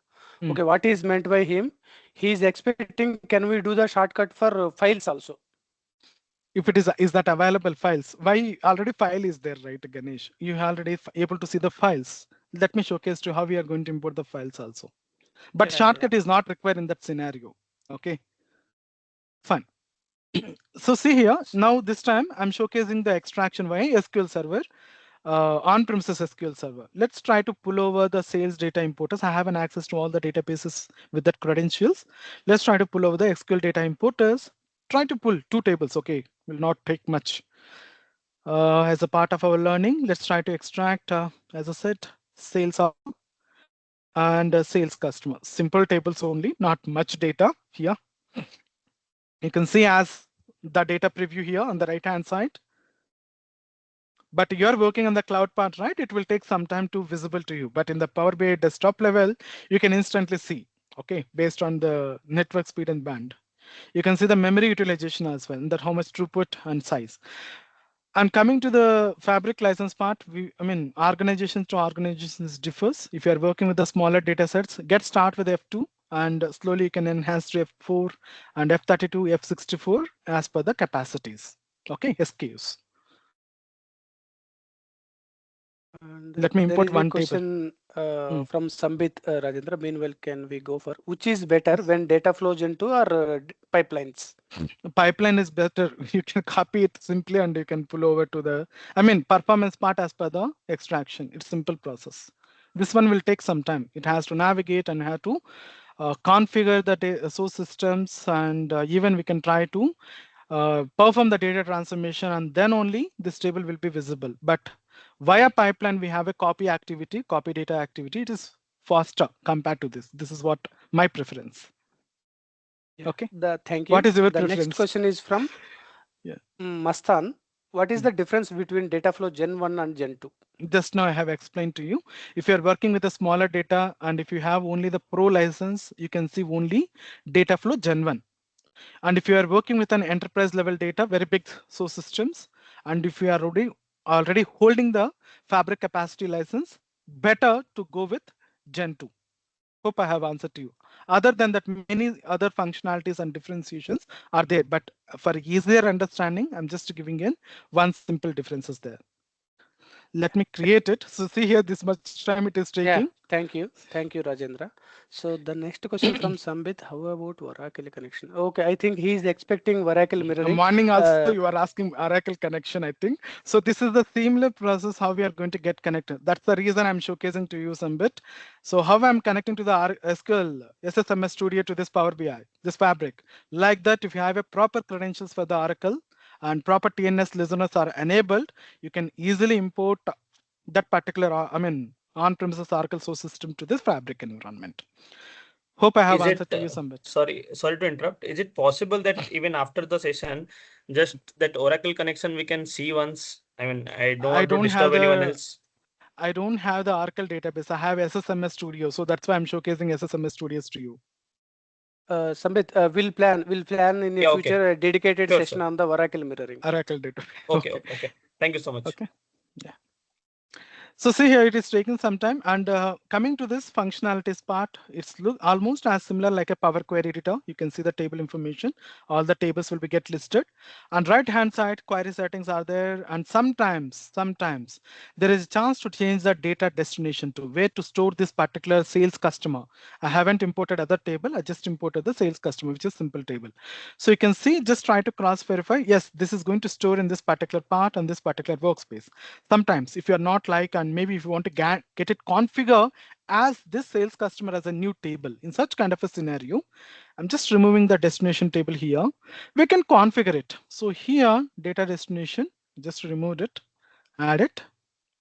Okay, what is meant by him? He is expecting, can we do the shortcut for files also? If it is that available files, why already file is there, right, Ganesh? You already able to see the files. Let me showcase to how we are going to import the files also. But shortcut is not required in that scenario. Okay, fine. So see here, now this time I'm showcasing the extraction via SQL Server, on-premises SQL Server. Let's try to pull over the sales data importers. I have an access to all the databases with that credentials. Let's try to pull over the SQL data importers. Try to pull two tables, okay, will not take much. As a part of our learning, let's try to extract, as I said, sales and sales customer. Simple tables only, not much data here. You can see as the data preview here on the right hand side. But you're working on the cloud part, right? It will take some time to visible to you. But in the Power BI desktop level, you can instantly see, okay, based on the network speed and band. You can see the memory utilization as well, and that how much throughput and size. And coming to the Fabric license part, organizations to organizations differs. If you are working with the smaller data sets, get start with F2 and slowly you can enhance to F4 and F32, F64 as per the capacities. Okay, SKUs. And Let me import one question table. from Sambit Rajendra. Meanwhile, can we go for which is better when data flows into or pipelines? Pipeline is better. You can copy it simply and you can pull over to the, performance part as per the extraction. It's simple process. This one will take some time. It has to navigate and have to configure the source systems, and even we can try to perform the data transformation, and then only this table will be visible. But via pipeline, we have a copy activity, copy data activity. It is faster compared to this. This is what my preference. Yeah. Okay. Thank you. What is your the preference? Next question is from Mastan. What is the difference between data flow Gen 1 and Gen 2? Just now I have explained to you. If you're working with a smaller data and if you have only the pro license, you can see only data flow Gen 1. And if you are working with an enterprise level data, very big source systems, and if you are already holding the Fabric capacity license, better to go with Gen 2. Hope I have answered to you. Other than that, many other functionalities and differentiations are there, but for easier understanding, I'm just giving in one simple differences there. Let me create it. So see here, this much time it is taking. Yeah, thank you, Rajendra. So the next question from Sambit, how about Oracle connection? Okay, I think he is expecting Oracle mirroring. Morning also you are asking Oracle connection, I think. So this is the seamless process how we are going to get connected. That's the reason I'm showcasing to you Sambit. So how I'm connecting to the SQL SSMS Studio to this Power BI, this Fabric. Like that, if you have a proper credentials for the Oracle, and proper TNS listeners are enabled, you can easily import that particular, on-premises Oracle source system to this Fabric environment. Hope I have answered to you somewhat. Sorry to interrupt. Is it possible that even after the session, just that Oracle connection we can see once? I mean, I don't want to disturb anyone else. I don't have the Oracle database. I have SSMS Studio, so that's why I'm showcasing SSMS Studios to you. Sambit, we'll plan in the future a dedicated session on the Oracle mirroring. Oracle database. Okay. Thank you so much. Okay. Yeah. So see here, it is taking some time, and coming to this functionalities part, it's almost as similar like a Power Query editor. You can see the table information. All the tables will be get listed. On right hand side, query settings are there, and sometimes there is a chance to change the data destination to where to store this particular sales customer. I haven't imported other table. I just imported the sales customer, which is simple table. So you can see, just try to cross verify. Yes, this is going to store in this particular part and this particular workspace. Sometimes if you're not like, and maybe if you want to get it configure as this sales customer as a new table, in such kind of a scenario, I'm just removing the destination table here. We can configure it. So here, data destination, just removed it, add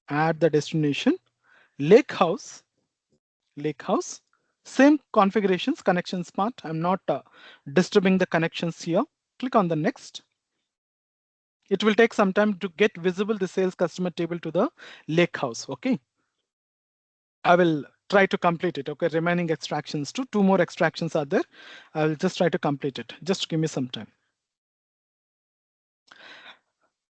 the destination, lakehouse, same configurations, connections part. I'm not disturbing the connections here. Click on the next. It will take some time to get visible the sales customer table to the lakehouse. Okay. I will try to complete it. Okay. Remaining extractions, two more extractions are there. I will just try to complete it. Just give me some time.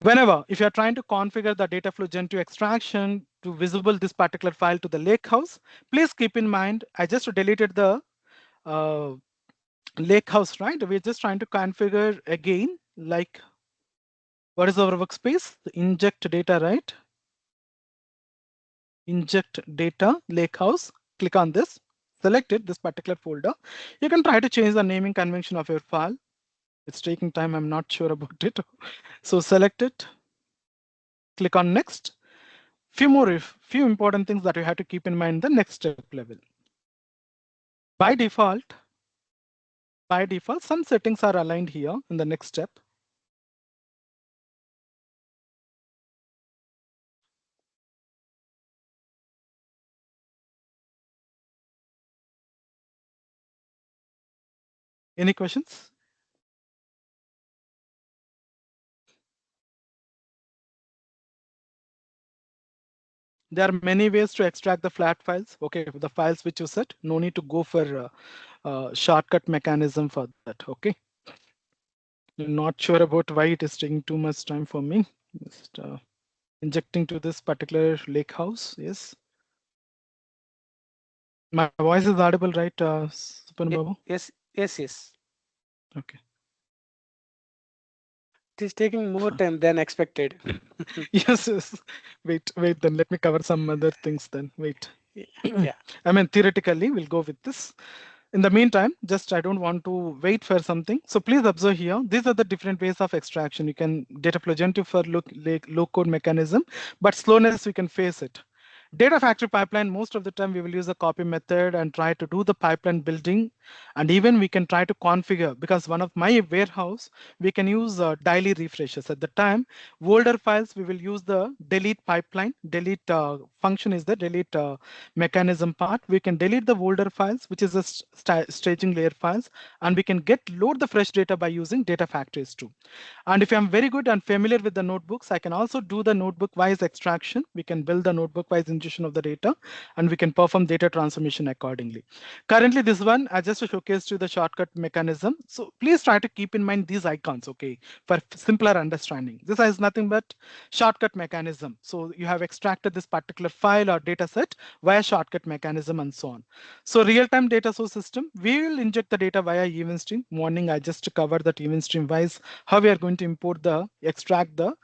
Whenever, if you're trying to configure the Dataflow Gen 2 extraction to visible this particular file to the lakehouse, please keep in mind, I just deleted the lakehouse, right? We're just trying to configure again, like, what is our workspace? The inject data, right? Inject data, lakehouse. Click on this, select it, this particular folder. You can try to change the naming convention of your file. It's taking time, I'm not sure about it. So select it, click on next. Few important things that you have to keep in mind the next step level. By default, some settings are aligned here in the next step. Any questions? There are many ways to extract the flat files. Okay, the files which you set, no need to go for shortcut mechanism for that. Okay. I'm not sure about why it is taking too much time for me. Just injecting to this particular lakehouse. Yes. My voice is audible, right, Supan Babu? Yes. Okay. It is taking more time than expected. Yes. Wait, then let me cover some other things then. Wait. Yeah. I mean, theoretically, we'll go with this. In the meantime, just I don't want to wait for something. So please observe here. These are the different ways of extraction. You can Dataflow Gen 2 for low code mechanism, but slowness we can face it. Data factory pipeline, most of the time we will use a copy method and try to do the pipeline building. And even we can try to configure, because one of my warehouse, we can use daily refreshes. At the time, older files, we will use the delete pipeline. Delete function is the delete mechanism part. We can delete the older files, which is the staging layer files, and we can load the fresh data by using data factories too. And if I'm very good and familiar with the notebooks, I can also do the notebook-wise extraction. We can build the notebook-wise ingestion of the data, and we can perform data transformation accordingly. Currently, this one, I just showcased you the shortcut mechanism. So please try to keep in mind these icons, okay, for simpler understanding. This is nothing but shortcut mechanism. So you have extracted this particular file or data set via shortcut mechanism and so on. So real-time data source system, we will inject the data via event stream. Morning, I just covered that event stream wise, how we are going to extract the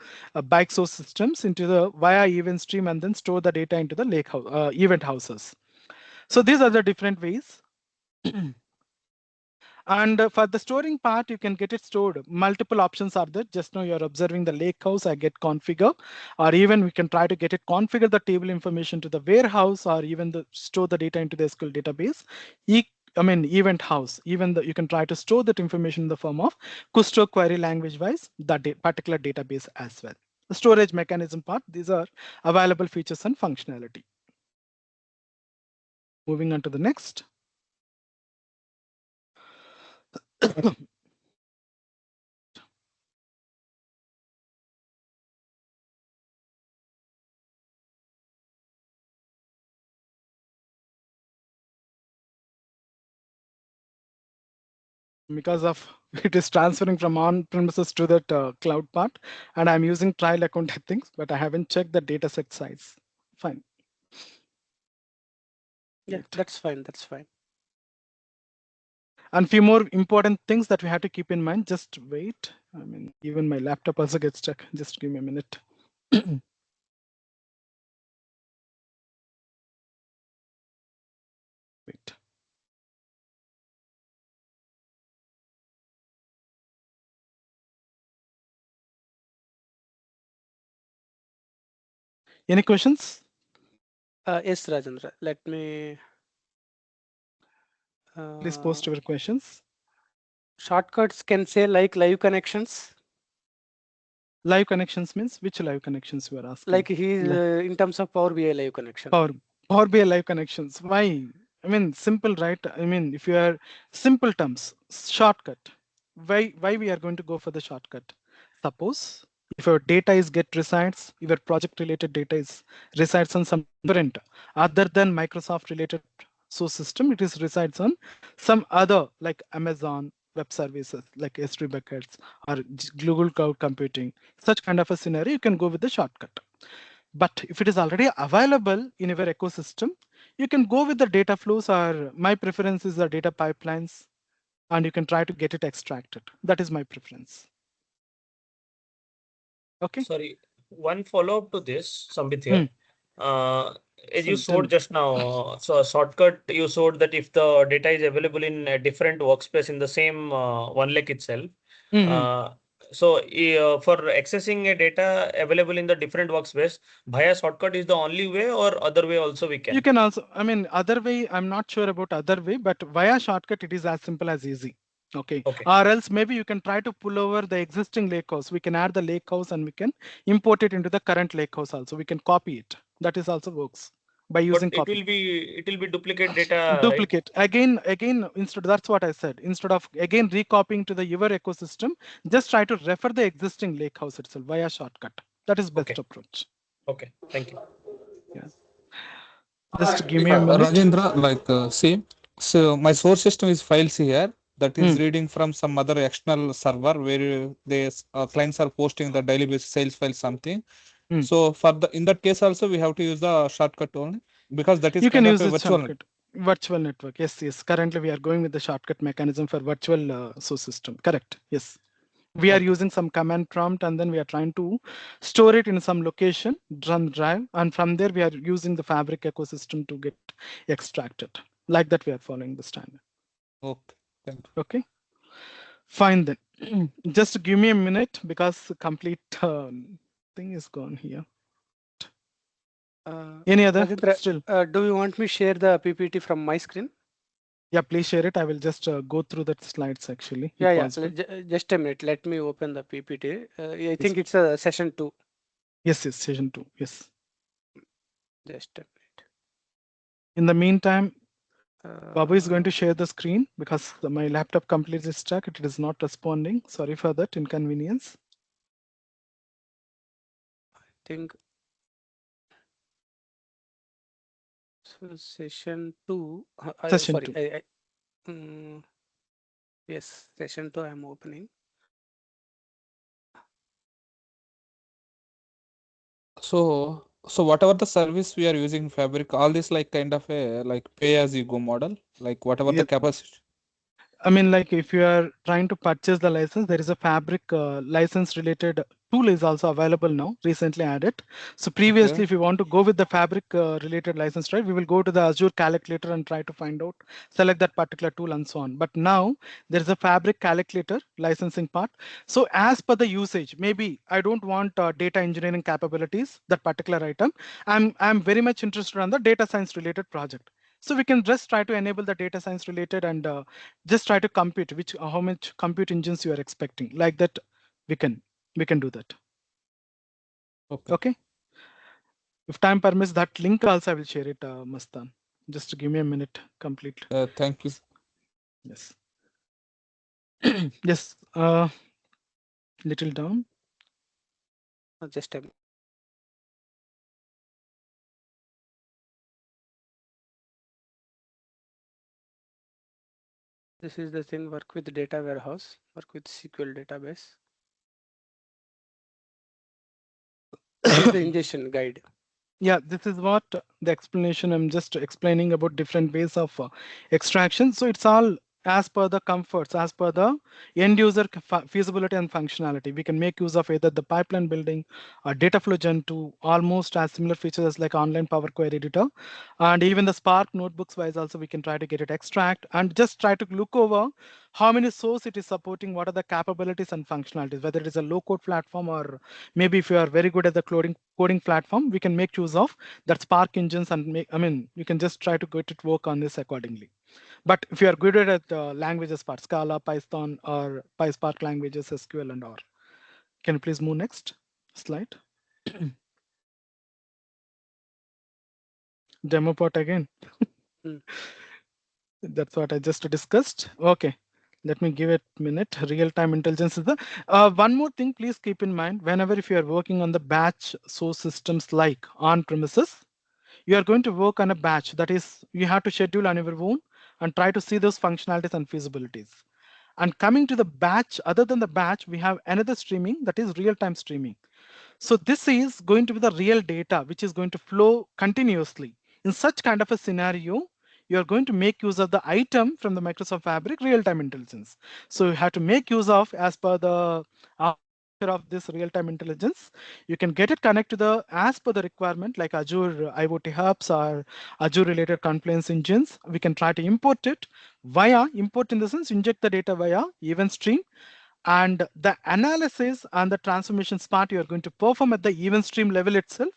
bike source systems into the via event stream and then store the data into the event houses. So these are the different ways. And for the storing part, you can get it stored. Multiple options are there. Just now you're observing the lake house, I get configure, or even we can try to get it configure the table information to the warehouse, or even store the data into the SQL database. event house, even you can try to store that information in the form of Kusto query language wise, that particular database as well. The storage mechanism part, these are available features and functionality. Moving on to the next. Because of it is transferring from on-premises to that cloud part, and I'm using trial account things, but I haven't checked the data set size. Fine. Yeah, that's fine. That's fine. And few more important things that we have to keep in mind. Just wait. Even my laptop also gets stuck. Just give me a minute. Wait. Any questions? Yes, Rajendra. Let me. Please post your questions. Shortcuts can say like live connections. Live connections means which live connections you are asking? Like in terms of Power BI live connection. Power BI live connections. Why? Simple, right? If you are simple terms, shortcut. Why we are going to go for the shortcut? Suppose if your data resides, your project related data resides on some different other than Microsoft related source system, it resides on some other like Amazon Web Services like S3 buckets or Google Cloud Computing. Such kind of a scenario, you can go with the shortcut. But if it is already available in your ecosystem, you can go with the data flows, or my preference is the data pipelines, and you can try to get it extracted. That is my preference. Okay. Sorry, one follow-up to this, Sambit here. As you showed just now, so a shortcut you showed that if the data is available in a different workspace in the same one lake itself, so for accessing a data available in the different workspace, via shortcut is the only way, or other way also we can? You can also, other way, I'm not sure about other way, but via shortcut, it is as simple as easy. Okay. Or else maybe you can try to pull over the existing lakehouse. We can add the lakehouse and we can import it into the current lakehouse also. We can copy it. That is also works by using copy. It will be duplicate data. Duplicate. Right? Again, instead, that's what I said. Instead of again recopying to the your ecosystem, just try to refer the existing lakehouse itself via shortcut. That is best approach. Okay. Thank you. Yeah. Just give me a minute. Rajendra, see, so my source system is files here that is reading from some other external server where the clients are posting the daily basis sales file something. So for in that case also we have to use the shortcut only, because that is you kind can of use a virtual network. Virtual network. Yes. Currently we are going with the shortcut mechanism for virtual source system. Correct. Yes. We are using some command prompt, and then we are trying to store it in some location, run drive, and from there we are using the Fabric ecosystem to get extracted. Like that, we are following the standard. Okay. Thank you. Okay. Fine then. Just give me a minute because the complete thing is gone here. Any other? Rajendra, Still. Do you want me to share the PPT from my screen? Yeah, please share it. I will just go through that slides actually. Yeah. Just a minute. Let me open the PPT. I think it's a session 2. Yes, session 2. Yes. Just a minute. In the meantime, Babu is going to share the screen because my laptop completely stuck. It is not responding. Sorry for that inconvenience. I think so. Session 2. Session sorry. 2. Yes, session 2. I'm opening. So whatever the service we are using Fabric, all this like kind of a like pay as you go model, like whatever the capacity. Like if you are trying to purchase the license, there is a Fabric license related tool is also available now, recently added. So previously, if you want to go with the Fabric related license, right, we will go to the Azure calculator and try to find out, select that particular tool and so on. But now there is a Fabric calculator licensing part. So as per the usage, maybe I don't want data engineering capabilities, that particular item. I'm very much interested on the data science related project. So we can just try to enable the data science related and just try to compute how much compute engines you are expecting. Like that, we can do that. Okay. If time permits, that link also I will share it, Mastan. Just give me a minute. Complete. Thank you. Yes. Yes. Little down. Just a minute. This is the thing, work with data warehouse, work with SQL database. This is the ingestion guide. Yeah, this is what the explanation. I'm just explaining about different ways of extraction. So it's all as per the comforts, as per the end user feasibility and functionality. We can make use of either the pipeline building or data flow gen to almost as similar features as like online Power Query editor. And even the Spark notebooks wise also we can try to get it extract and just try to look over how many source it is supporting, what are the capabilities and functionalities, whether it is a low code platform or maybe if you are very good at the coding platform, we can make use of that Spark engines and you can just try to get it work on this accordingly. But if you are good at languages part, Scala, Python, or PySpark languages, SQL and R. Can you please move next slide? Demo part again. That's what I just discussed. Okay. Let me give it a minute. Real-time intelligence is the one more thing. Please keep in mind whenever if you are working on the batch source systems like on premises, you are going to work on a batch. That is, you have to schedule on your own and try to see those functionalities and feasibilities. And coming to the batch, other than the batch, we have another streaming that is real-time streaming. So this is going to be the real data, which is going to flow continuously. In such kind of a scenario, you are going to make use of the item from the Microsoft Fabric real-time intelligence. So you have to make use of as per the of this real-time intelligence. You can get it connected to the as per the requirement like Azure IoT hubs or Azure related compliance engines. We can try to import it via import in the sense inject the data via event stream. And the analysis and the transformations part you are going to perform at the event stream level itself.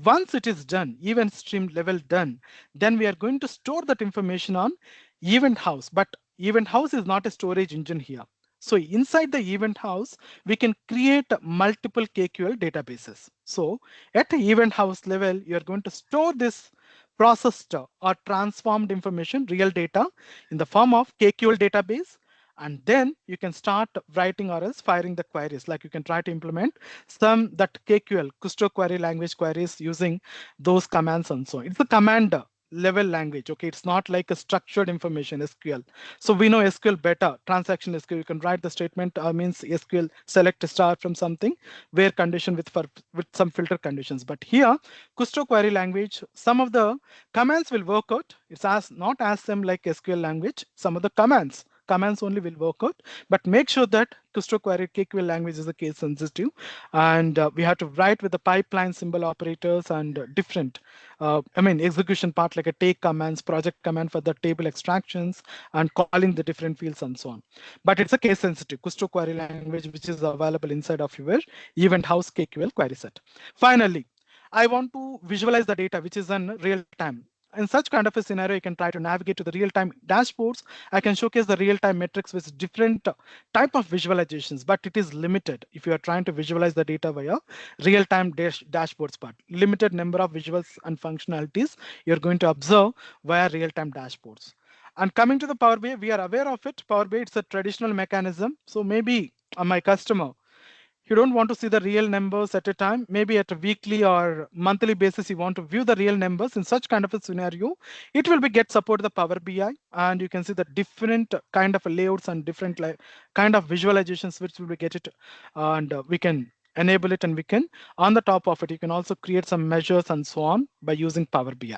Once it is done, event stream level done, then we are going to store that information on event house. But event house is not a storage engine here. So inside the event house, we can create multiple KQL databases. So at the event house level, you are going to store this processed or transformed information, real data in the form of KQL database. And then you can start writing or else firing the queries. Like you can try to implement some that KQL, Kusto query language queries using those commands and so on. It's a command level language. Okay, it's not like a structured information SQL. So we know SQL better. Transaction SQL, you can write the statement means SQL select a star from something where condition with some filter conditions. But here Kusto query language, some of the commands will work out. It's not as same like SQL language. Some of the commands only will work out, but make sure that Kusto query KQL language is a case sensitive, and we have to write with the pipeline symbol operators and different execution part like a take commands, project command for the table extractions and calling the different fields and so on. But it's a case sensitive Kusto query language which is available inside of your event house KQL query set. Finally, I want to visualize the data which is in real time. In such kind of a scenario, you can try to navigate to the real-time dashboards. I can showcase the real-time metrics with different type of visualizations, but it is limited. If you are trying to visualize the data via real-time dashboards part, limited number of visuals and functionalities you're going to observe via real-time dashboards. And coming to the Power BI, we are aware of it. Power BI, it's a traditional mechanism. So maybe my customer, you don't want to see the real numbers at a time, maybe at a weekly or monthly basis, you want to view the real numbers. In such kind of a scenario, it will be get support the Power BI, and you can see the different kind of layouts and different kind of visualizations which will be get it, and we can enable it, and we can on the top of it, you can also create some measures and so on by using Power BI.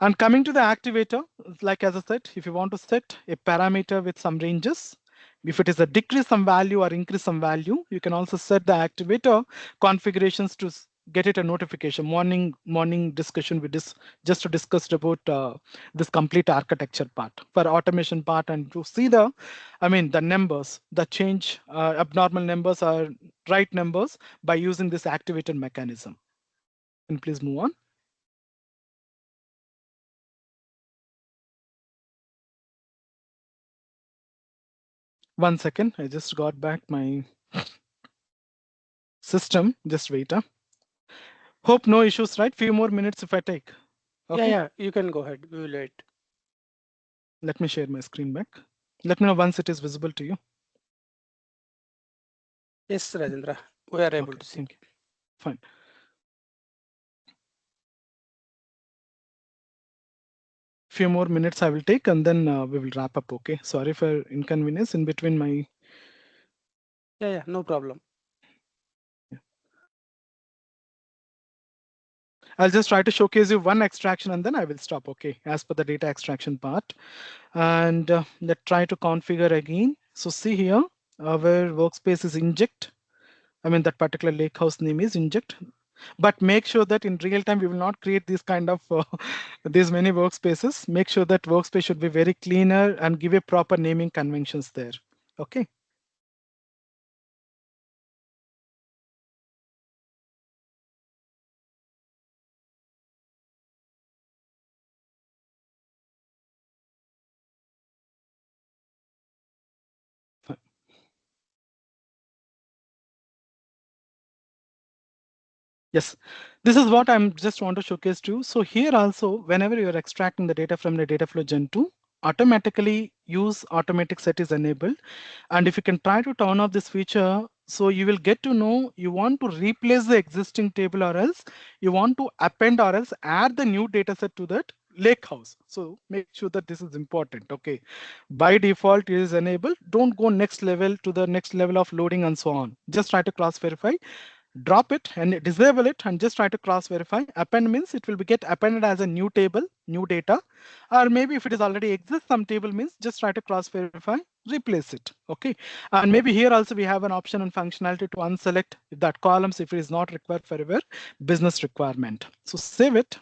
And coming to the activator, like as I said, if you want to set a parameter with some ranges, if it is a decrease some value or increase some value, you can also set the activator configurations to get it a notification. Morning discussion we just discussed about this complete architecture part for automation part, and to see the the numbers, the change abnormal numbers or right numbers by using this activator mechanism. And please move on. 1 second. I just got back my system. Just wait. Hope no issues, right? Few more minutes if I take. Okay. Yeah, you can go ahead. We will wait. Let me share my screen back. Let me know once it is visible to you. Yes, Rajendra, we are able Okay, to see. thank you. Fine. Few more minutes I will take, and then we will wrap up. Okay. Sorry for inconvenience in between my. Yeah, no problem. I'll just try to showcase you one extraction and then I will stop. Okay, as per the data extraction part. And let's try to configure again. So see here, our workspace is inject. I mean, that particular lakehouse name is inject. But make sure that in real time, we will not create these kind of these many workspaces. Make sure that workspace should be very cleaner and give a proper naming conventions there. Okay. Yes, this is what I'm just want to showcase to you. So here also, whenever you're extracting the data from the data flow Gen 2, automatically use automatic set is enabled. And if you can try to turn off this feature, so you will get to know you want to replace the existing table or else you want to append or else add the new data set to that lake house. So make sure that this is important. Okay. By default, it is enabled. Don't go next level to the next level of loading and so on. Just try to cross verify, drop it and disable it and just try to cross verify. Append means it will be get appended as a new table, new data, or maybe if it is already exists some table means just try to cross verify, replace it. Okay. And maybe here also we have an option and functionality to unselect if that columns if it is not required for our business requirement. So save it,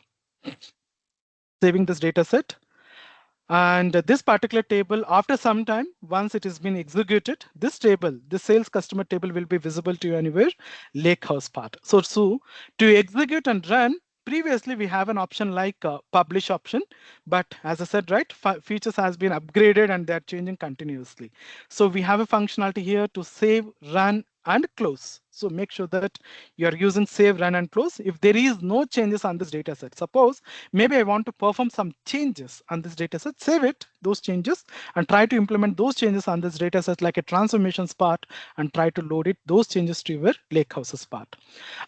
saving this data set. And this particular table, after some time, once it has been executed, this table, the sales customer table will be visible to you anywhere, lakehouse part. So to execute and run, previously we have an option like publish option, but as I said, right, features has been upgraded and they're changing continuously. So we have a functionality here to save, run, and close. So make sure that you're using save, run, and close. If there is no changes on this data set, suppose maybe I want to perform some changes on this data set, save it, those changes, and try to implement those changes on this data set like a transformations part and try to load it, those changes to your lakehouses part.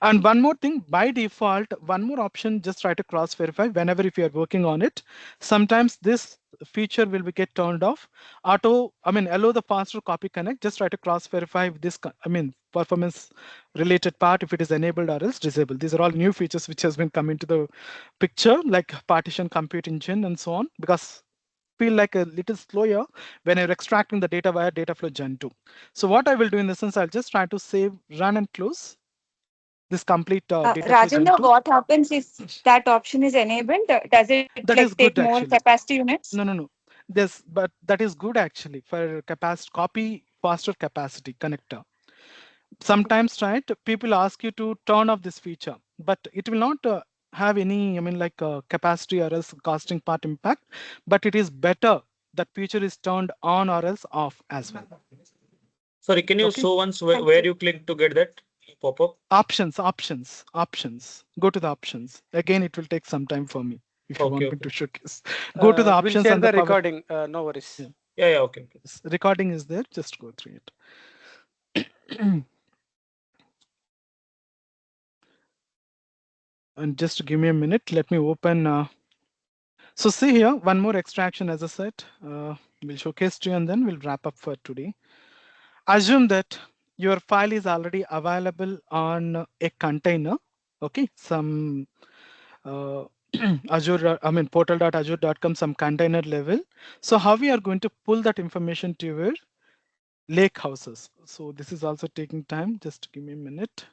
And one more thing, by default, one more option, just try to cross verify whenever if you're working on it. Sometimes this feature will be get turned off. Allow the faster copy connect, just try to cross verify if this, performance related part, if it is enabled or else disabled. These are all new features which has been come into the picture like partition compute engine and so on, because feel like a little slower when you're extracting the data via data flow Gen 2. So what I will do in this sense, I'll just try to save, run, and close this complete data flow Gen 2. Rajendra, what happens if that option is enabled? Does it That like is good take more actually. capacity units? No. But that is good actually for capacity, copy faster capacity connector. Sometimes, right, people ask you to turn off this feature, but it will not have any, capacity or else costing part impact, but it is better that feature is turned on or else off as well. Sorry, can you show once where you click to get that pop-up? Options. Go to the options. Again, it will take some time for me if you want me to showcase. Go to the options we'll share and the recording. No worries. Yeah, okay. Recording is there. Just go through it. And just give me a minute. Let me open. So see here, one more extraction, as I said, we'll showcase to you and then we'll wrap up for today. Assume that your file is already available on a container. Okay, some Azure, portal.azure.com, some container level. So how we are going to pull that information to your lake houses. So this is also taking time. Just give me a minute.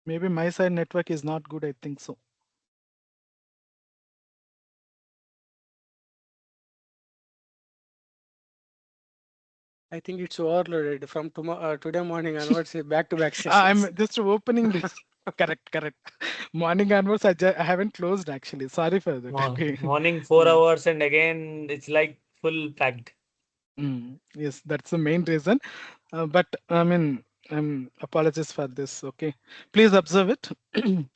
Maybe my side network is not good. I think so. I think it's overloaded from tomorrow, today morning onwards, back to back sessions. I'm just opening this. Correct. Morning onwards, I haven't closed actually. Sorry for that. Okay. Morning 4 hours and again it's like full packed. Yes, that's the main reason. But I mean, apologies for this. Okay, please observe it.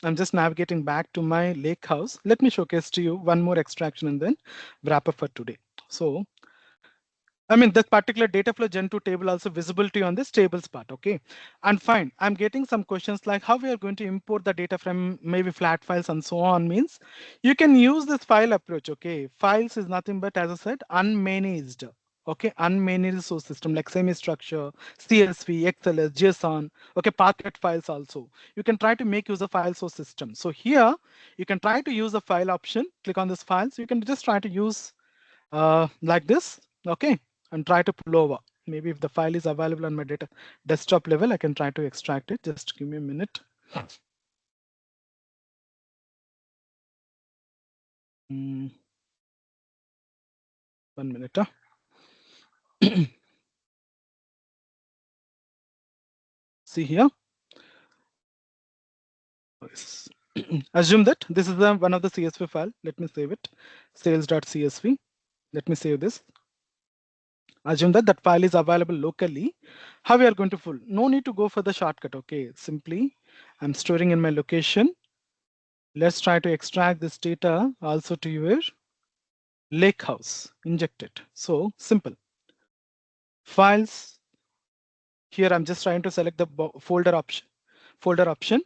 I'm just navigating back to my lake house. Let me showcase to you one more extraction and then wrap up for today. So I mean, that particular data flow Gen 2 table also visibility on this tables part, okay? And fine, I'm getting some questions like how we are going to import the data from maybe flat files and so on means you can use this file approach, okay? Files is nothing but, as I said, unmanaged, okay? Unmanaged source system like semi-structure, CSV, XLS, JSON, okay? Parquet files also. You can try to make use of file source system. So here, you can try to use the file option, click on this file. So you can just try to use like this, okay? And try to pull over. Maybe if the file is available on my data desktop level, I can try to extract it. Just give me a minute. 1 minute. See here. Assume that this is one of the CSV file. Let me save it. Sales.csv. Let me save this. Assume that that file is available locally. How we are going to pull? No need to go for the shortcut. Okay, simply I'm storing in my location. Let's try to extract this data also to your lake house. Inject it. So simple. Files. Here I'm just trying to select the folder option.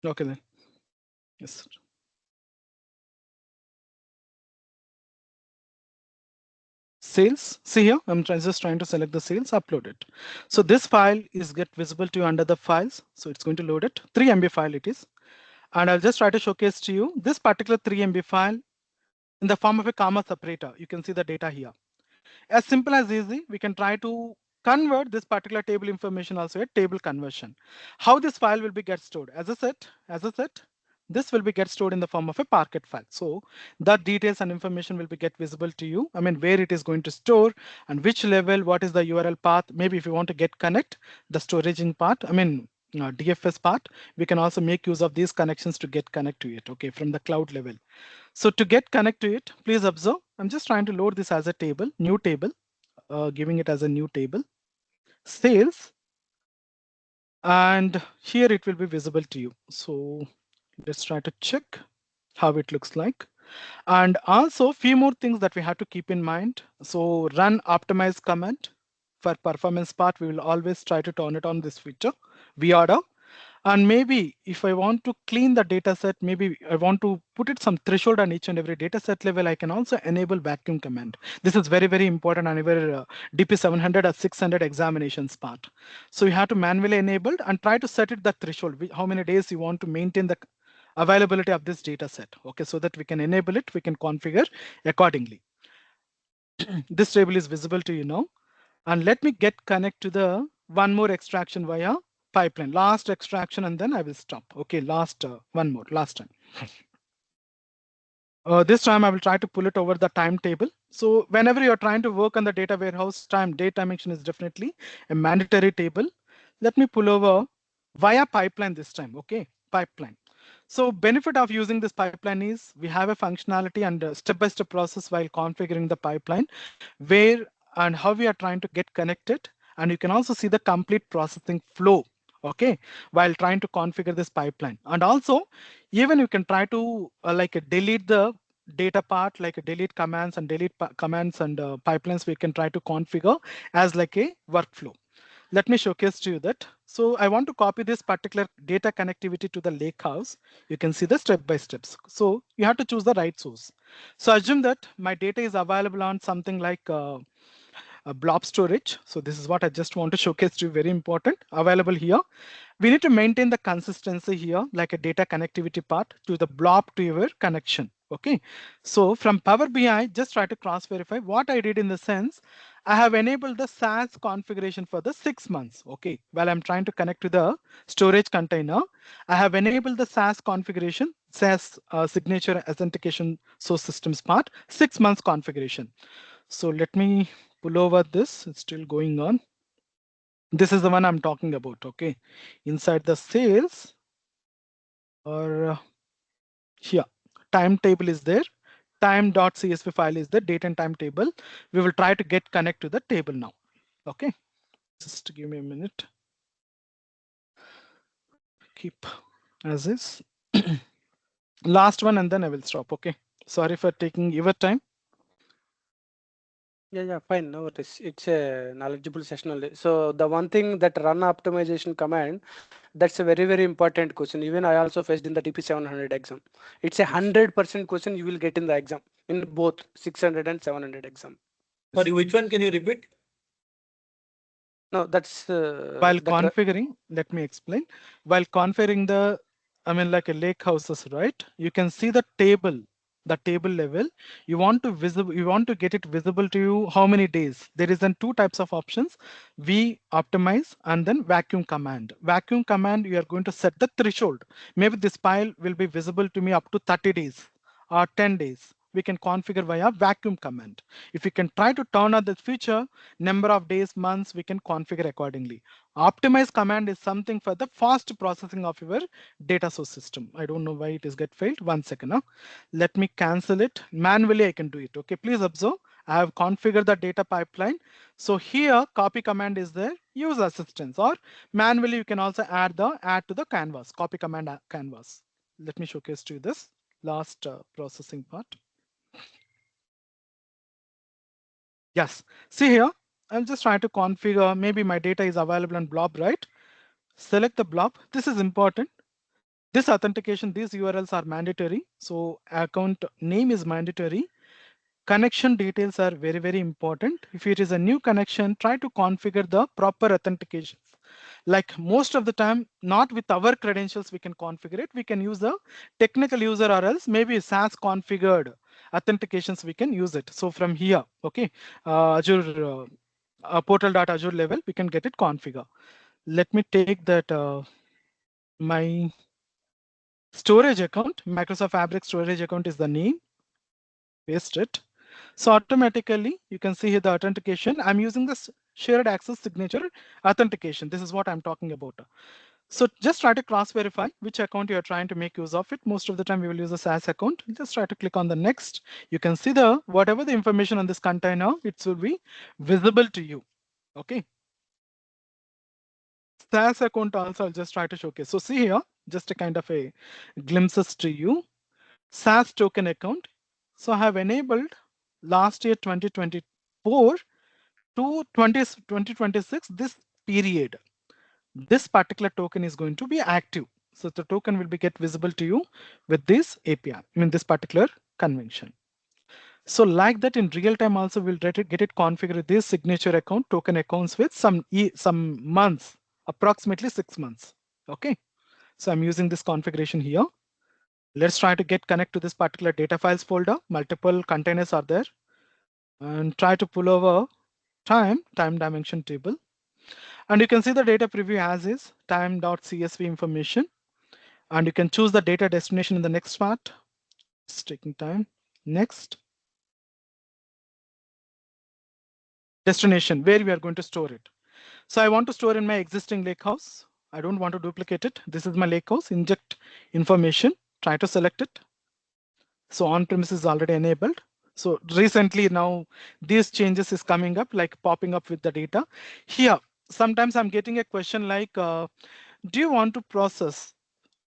Okay then. Yes. Sales. See here, I'm just trying to select the sales, upload it. So this file is get visible to you under the files. So it's going to load it. 3 MB file it is. And I'll just try to showcase to you this particular 3 MB file in the form of a comma separator. You can see the data here. As simple as easy, we can try to convert this particular table information also a table conversion. How this file will be get stored? As I said, this will be get stored in the form of a Parquet file. So that details and information will be get visible to you. I mean, where it is going to store and which level, what is the URL path. Maybe if you want to get connect the storaging part, I mean, DFS part, we can also make use of these connections to get connect to it, okay, from the cloud level. So to get connect to it, please observe, I'm just trying to load this as a table, new table, giving it as a new table, sales, and here it will be visible to you. So let's try to check how it looks like. And also few more things that we have to keep in mind. So run optimize command for performance part, we will always try to turn it on this feature, vOrder. And maybe if I want to clean the data set, maybe I want to put it some threshold on each and every data set level, I can also enable vacuum command. This is very, very important on our DP700 or 600 examinations part. So you have to manually enable and try to set it the threshold, how many days you want to maintain the availability of this data set. Okay, so that we can enable it, we can configure accordingly. This table is visible to you now. And let me get connect to the one more extraction via pipeline, last extraction, and then I will stop. Okay, last one more, last time. This time I will try to pull it over the timetable. So whenever you're trying to work on the data warehouse date dimension is definitely a mandatory table. Let me pull over via pipeline this time. Okay, pipeline. So benefit of using this pipeline is we have a functionality and a step-by-step process while configuring the pipeline, where and how we are trying to get connected. And you can also see the complete processing flow, okay, while trying to configure this pipeline. And also, even you can try to delete the data part, like delete commands and commands and pipelines we can try to configure as like a workflow. Let me showcase to you that. So I want to copy this particular data connectivity to the lake house. You can see the step-by-steps. So you have to choose the right source. So assume that my data is available on something like a blob storage. So this is what I just want to showcase to you, very important, available here. We need to maintain the consistency here, like a data connectivity part to the blob to your connection. Okay, so from Power BI, just try to cross verify what I did in the sense I have enabled the SAS configuration for the 6 months. Okay, while I'm trying to connect to the storage container, I have enabled the SAS configuration, SAS signature authentication source systems part, 6 months configuration. So let me pull over this. It's still going on. This is the one I'm talking about. Okay, inside the sales or here timetable is there. Time.csv file is the date and time table. We will try to get connect to the table now. Okay, just give me a minute. Keep as is. Last one and then I will stop. Okay, sorry for taking your time. Yeah, fine. No, it's a knowledgeable session only. So the one thing that run optimization command, that's a very important question. Even I also faced in the TP700 exam. It's a 100% question you will get in the exam in both 600 and 700 exam. Sorry, which one can you repeat? No, that's while configuring. Let me explain. While configuring the, I mean, like a lake houses, right? You can see the table level. You want to get it visible to you how many days. There is then two types of options: we optimize and then vacuum command. Vacuum command, you are going to set the threshold. Maybe this file will be visible to me up to 30 days or 10 days. We can configure via vacuum command. If we can try to turn on this feature, number of days, months, we can configure accordingly. Optimize command is something for the fast processing of your data source system. I don't know why it is get failed. 1 second. Huh? Let me cancel it. Manually, I can do it. Okay, please observe. I have configured the data pipeline. So here, copy command is there. Use assistance, or manually you can also add to the canvas. Copy command canvas. Let me showcase to you this last processing part. Yes, see here, I'm just trying to configure, maybe my data is available on blob, right? Select the blob. This is important. This authentication, these URLs are mandatory. So account name is mandatory. Connection details are very important. If it is a new connection, try to configure the proper authentications. Like most of the time, not with our credentials, we can configure it. We can use the technical user or else maybe SAS configured authentications, we can use it. So from here, okay, Azure portal.azure level, we can get it configure. Let me take that my storage account, Microsoft Fabric storage account is the name, paste it. So automatically you can see here the authentication. I'm using this shared access signature authentication. This is what I'm talking about. So just try to cross verify which account you're trying to make use of it. Most of the time we will use a SAS account. Just try to click on the next. You can see the whatever the information on this container, it will be visible to you. Okay. SAS account also I'll just try to showcase. So see here, just a kind of a glimpses to you. SAS token account. So I have enabled last year 2024 to 2026, this period. This particular token is going to be active. So the token will be get visible to you with this API, I mean this particular convention. So like that in real time also we'll get it configured this signature account token accounts with some months, approximately 6 months. Okay. So I'm using this configuration here. Let's try to get connect to this particular data files folder. Multiple containers are there, and try to pull over time dimension table. And you can see the data preview as is time.csv information. And you can choose the data destination in the next part. It's taking time. Next. Destination, where we are going to store it. So I want to store in my existing lakehouse. I don't want to duplicate it. This is my lakehouse. Inject information. Try to select it. So on-premise is already enabled. So recently now these changes is coming up, like popping up with the data. Here, sometimes I'm getting a question like, do you want to process,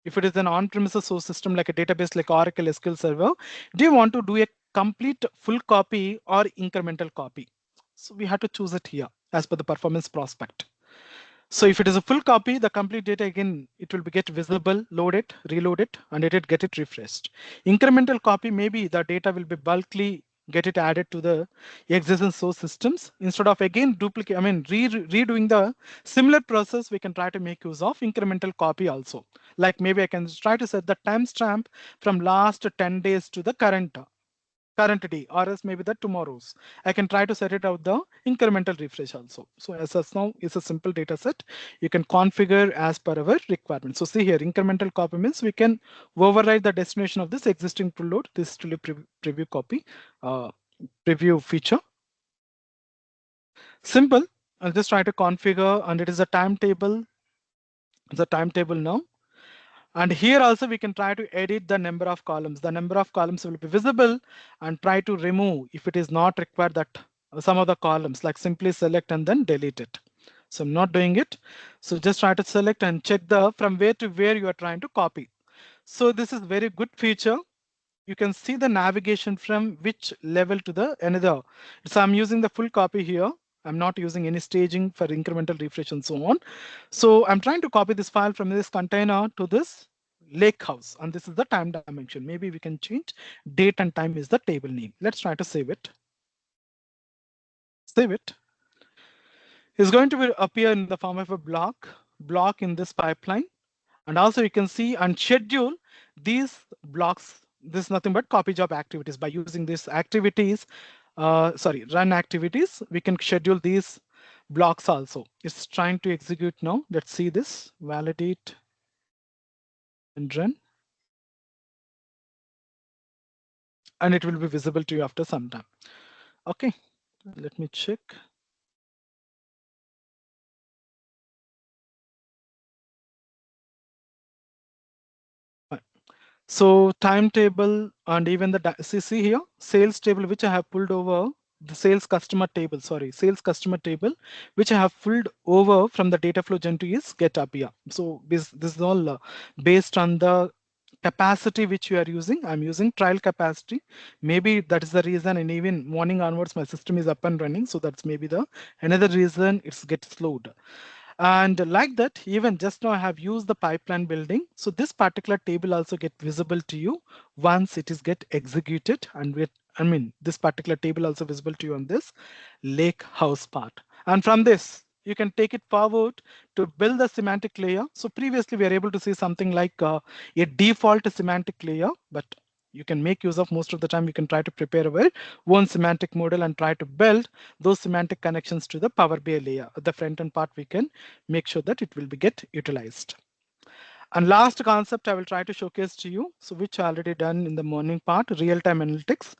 if it is an on-premises source system like a database like Oracle SQL Server, do you want to do a complete full copy or incremental copy? So we have to choose it here as per the performance prospect. So if it is a full copy, the complete data again, it will be get visible, load it, reload it, and it will get it refreshed. Incremental copy, maybe the data will be bulkily get it added to the existing source systems. Instead of again redoing the similar process, we can try to make use of incremental copy also. Like maybe I can try to set the timestamp from last 10 days to the current day, or else maybe the tomorrow's. I can try to set it out the incremental refresh also. So as of now, it's a simple data set. You can configure as per our requirement. So see here, incremental copy means we can override the destination of this existing tool load, this tool preview copy, preview feature. Simple. I'll just try to configure, and it is a timetable. It's a timetable now. And here also we can try to edit the number of columns. The number of columns will be visible, and try to remove if it is not required that some of the columns, like simply select and then delete it. So I'm not doing it. So just try to select and check the from where to where you are trying to copy. So this is very good feature. You can see the navigation from which level to the another. So I'm using the full copy here. I'm not using any staging for incremental refresh and so on. So I'm trying to copy this file from this container to this lake house, and this is the time dimension. Maybe we can change date and time is the table name. Let's try to save it. Save it. It's going to appear in the form of a block in this pipeline. And also you can see and schedule these blocks. This is nothing but copy job activities. By using these activities, run activities, we can schedule these blocks also. It's trying to execute now. Let's see this, validate and run. And it will be visible to you after some time. Okay, let me check. So timetable and even the see here sales table, which I have pulled over the sales customer table, which I have pulled over from the data flow gen 2 is get appear. So this is all based on the capacity which you are using. I'm using trial capacity. Maybe that is the reason, and even morning onwards my system is up and running. So that's maybe the another reason it's get slowed. And like that, even just now I have used the pipeline building. So this particular table also get visible to you once it is get executed. And this particular table also visible to you on this lake house part. And from this, you can take it forward to build the semantic layer. So previously we are able to see something like a default semantic layer, but you can make use of most of the time. You can try to prepare a own semantic model and try to build those semantic connections to the Power BI layer. The front end part, we can make sure that it will be get utilized. And last concept I will try to showcase to you, so which I already done in the morning part, real-time analytics.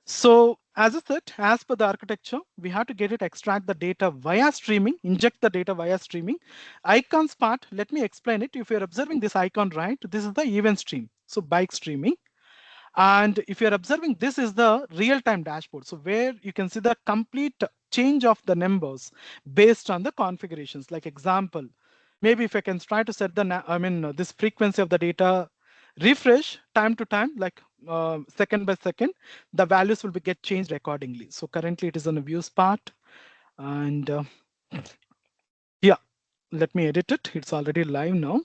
So as I said, as per the architecture, we have to get it, extract the data via streaming, inject the data via streaming. Icons part, let me explain it. If you're observing this icon, right, this is the event stream. So bike streaming. And if you're observing, this is the real-time dashboard. So where you can see the complete change of the numbers based on the configurations. Like example, maybe if I can try to set the, this frequency of the data refresh time to time, like second by second, the values will be get changed accordingly. So currently it is on the views part. And yeah, let me edit it. It's already live now.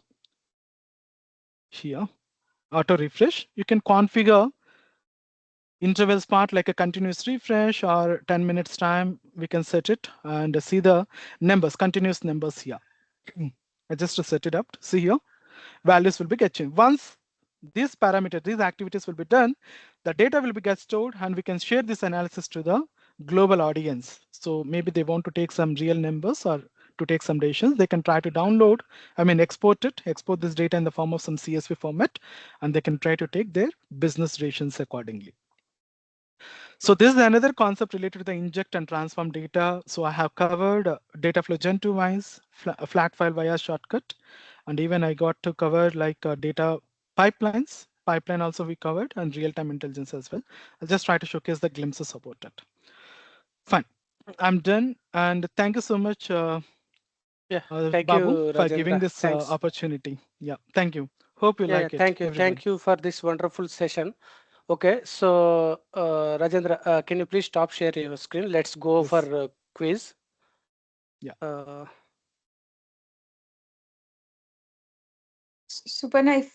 Here, auto refresh. You can configure intervals part like a continuous refresh or 10 minutes time. We can set it and see the numbers, continuous numbers here. I just set it up. See here, values will be get changed. Once these parameters, these activities will be done, the data will be get stored, and we can share this analysis to the global audience. So maybe they want to take some real numbers or to take some decisions, they can try to download, export this data in the form of some CSV format, and they can try to take their business decisions accordingly. So this is another concept related to the inject and transform data. So I have covered data flow gen 2 wise, flat file via shortcut, and even I got to cover like data pipelines. Pipeline also we covered, and real-time intelligence as well. I'll just try to showcase the glimpses about it. Fine, I'm done, and thank you so much, thank Babu, you, for Rajendra. giving this opportunity. Yeah, thank you. Hope you like it. Thank you. Everyone. Thank you for this wonderful session. Okay, so Rajendra, can you please stop share your screen? Let's go for quiz. Yeah. Suparna,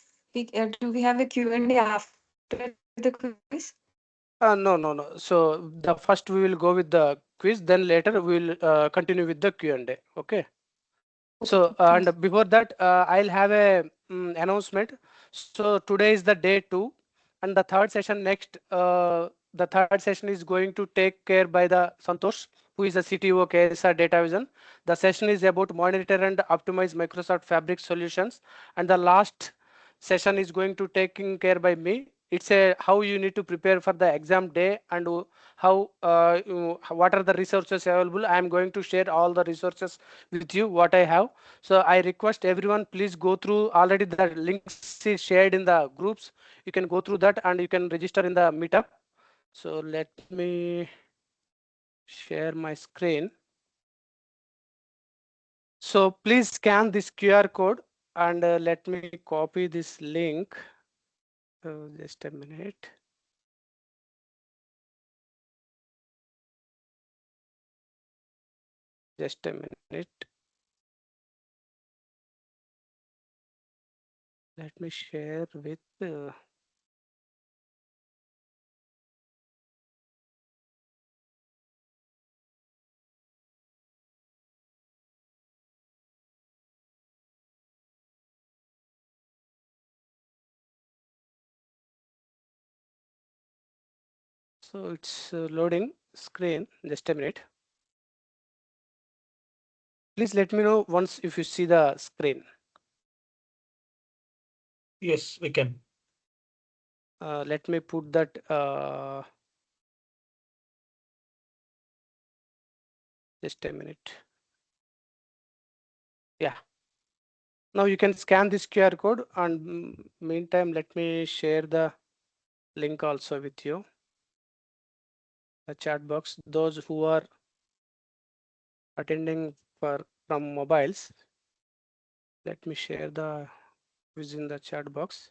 do we have a Q&A after the quiz? No. So the first we will go with the quiz, then later we will continue with the Q&A. Okay. So and before that, I'll have a announcement. So today is the day 2, and the third session next. The third session is going to take care by the Santosh, who is the CTO KSR Data Vision. The session is about monitor and optimize Microsoft Fabric solutions, and the last session is going to taking care by me. It's a how you need to prepare for the exam day and how what are the resources available. I am going to share all the resources with you what I have. So I request everyone, please go through. Already the links is shared in the groups. You can go through that and you can register in the meetup. So let me share my screen. So please scan this QR code and let me copy this link. Just a minute. Just a minute. Let me share with so it's loading screen. Just a minute. Please let me know once if you see the screen. Yes, we can. Let me put that just a minute. Yeah. Now you can scan this QR code, and meantime let me share the link also with you. The chat box. Those who are attending from mobiles, let me share the within the chat box.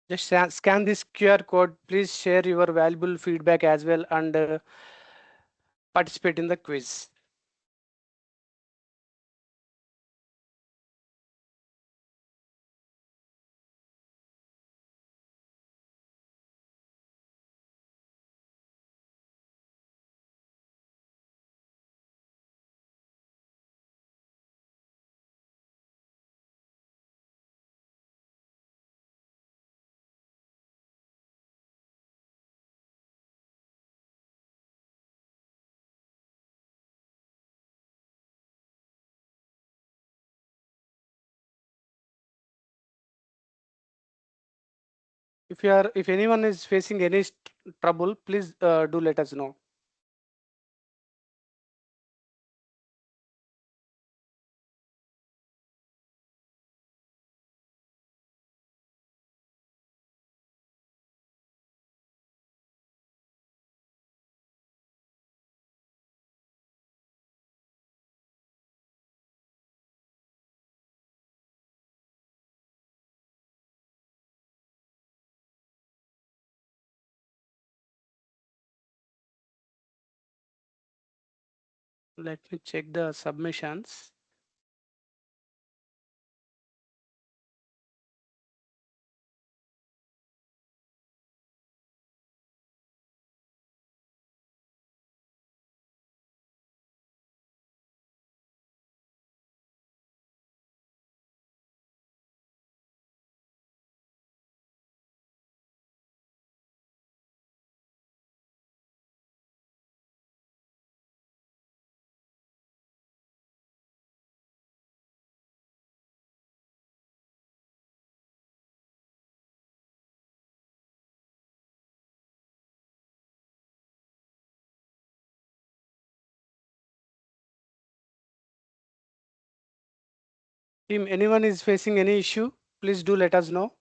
Just scan this QR code. Please share your valuable feedback as well and participate in the quiz. If anyone is facing any trouble, please do let us know. Let me check the submissions. Team, anyone is facing any issue, please do let us know.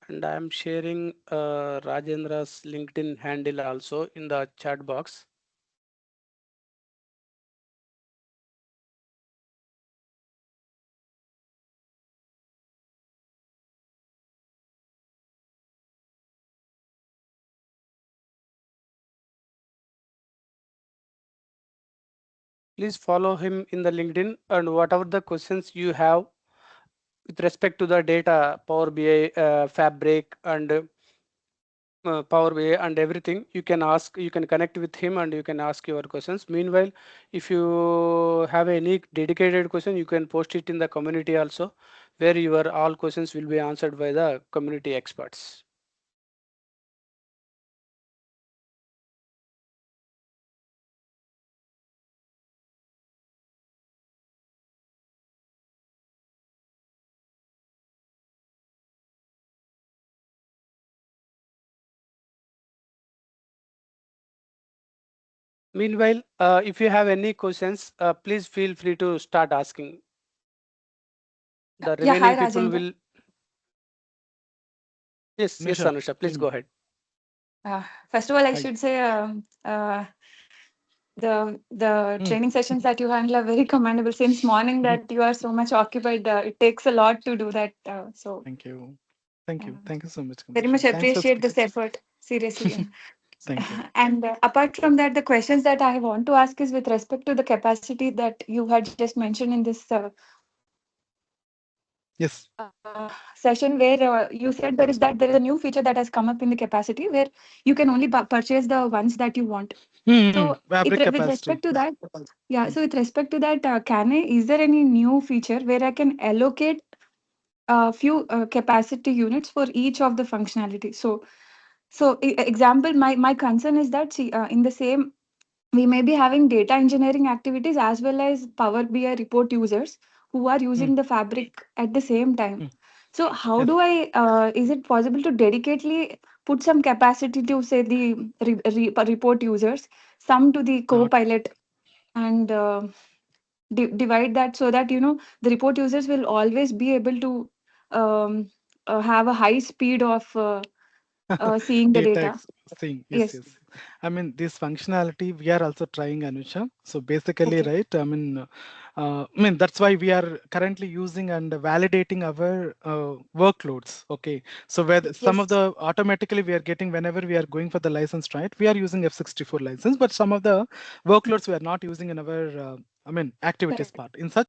And I am sharing Rajendra's LinkedIn handle also in the chat box. please follow him in the LinkedIn, and whatever the questions you have with respect to the data, Power BI, Fabric, and Power BI and everything, you can ask, you can connect with him and you can ask your questions. Meanwhile, if you have any dedicated question, you can post it in the community also, where your all questions will be answered by the community experts. Meanwhile, if you have any questions, please feel free to start asking. The Yeah, hi, remaining people Rajendra. will. Yes, yes, Anusha, Anusha, please go ahead. First of all, I Hi. should say the training sessions that you handle are very commendable. Since morning that you are so much occupied, it takes a lot to do that. So Thank you. Thank you. Thank you so much. very Anusha. much Thanks for appreciate this speaking. effort. Seriously. Thank you. And apart from that, the questions that I want to ask is with respect to the capacity that you had just mentioned in this Yes. session, where you said there is a new feature that has come up in the capacity where you can only purchase the ones that you want. So Fabric with capacity. respect to that, yeah. So with respect to that, is there any new feature where I can allocate a few capacity units for each of the functionality? So example, my concern is that in the same, we may be having data engineering activities as well as Power BI report users who are using the Fabric at the same time. So how Yes. do I, is it possible to dedicately put some capacity to say the report users, some to the co-pilot, and divide that so that, the report users will always be able to have a high speed of seeing the data? Seeing. Yes. Yes. I mean, this functionality we are also trying, Anusha. So basically, Okay. right? I mean that's why we are currently using and validating our workloads. Okay. So where some of Yes. the automatically we are getting whenever we are going for the license, right? We are using F64 license, but some of the workloads we are not using in our I mean activities Correct. part. In such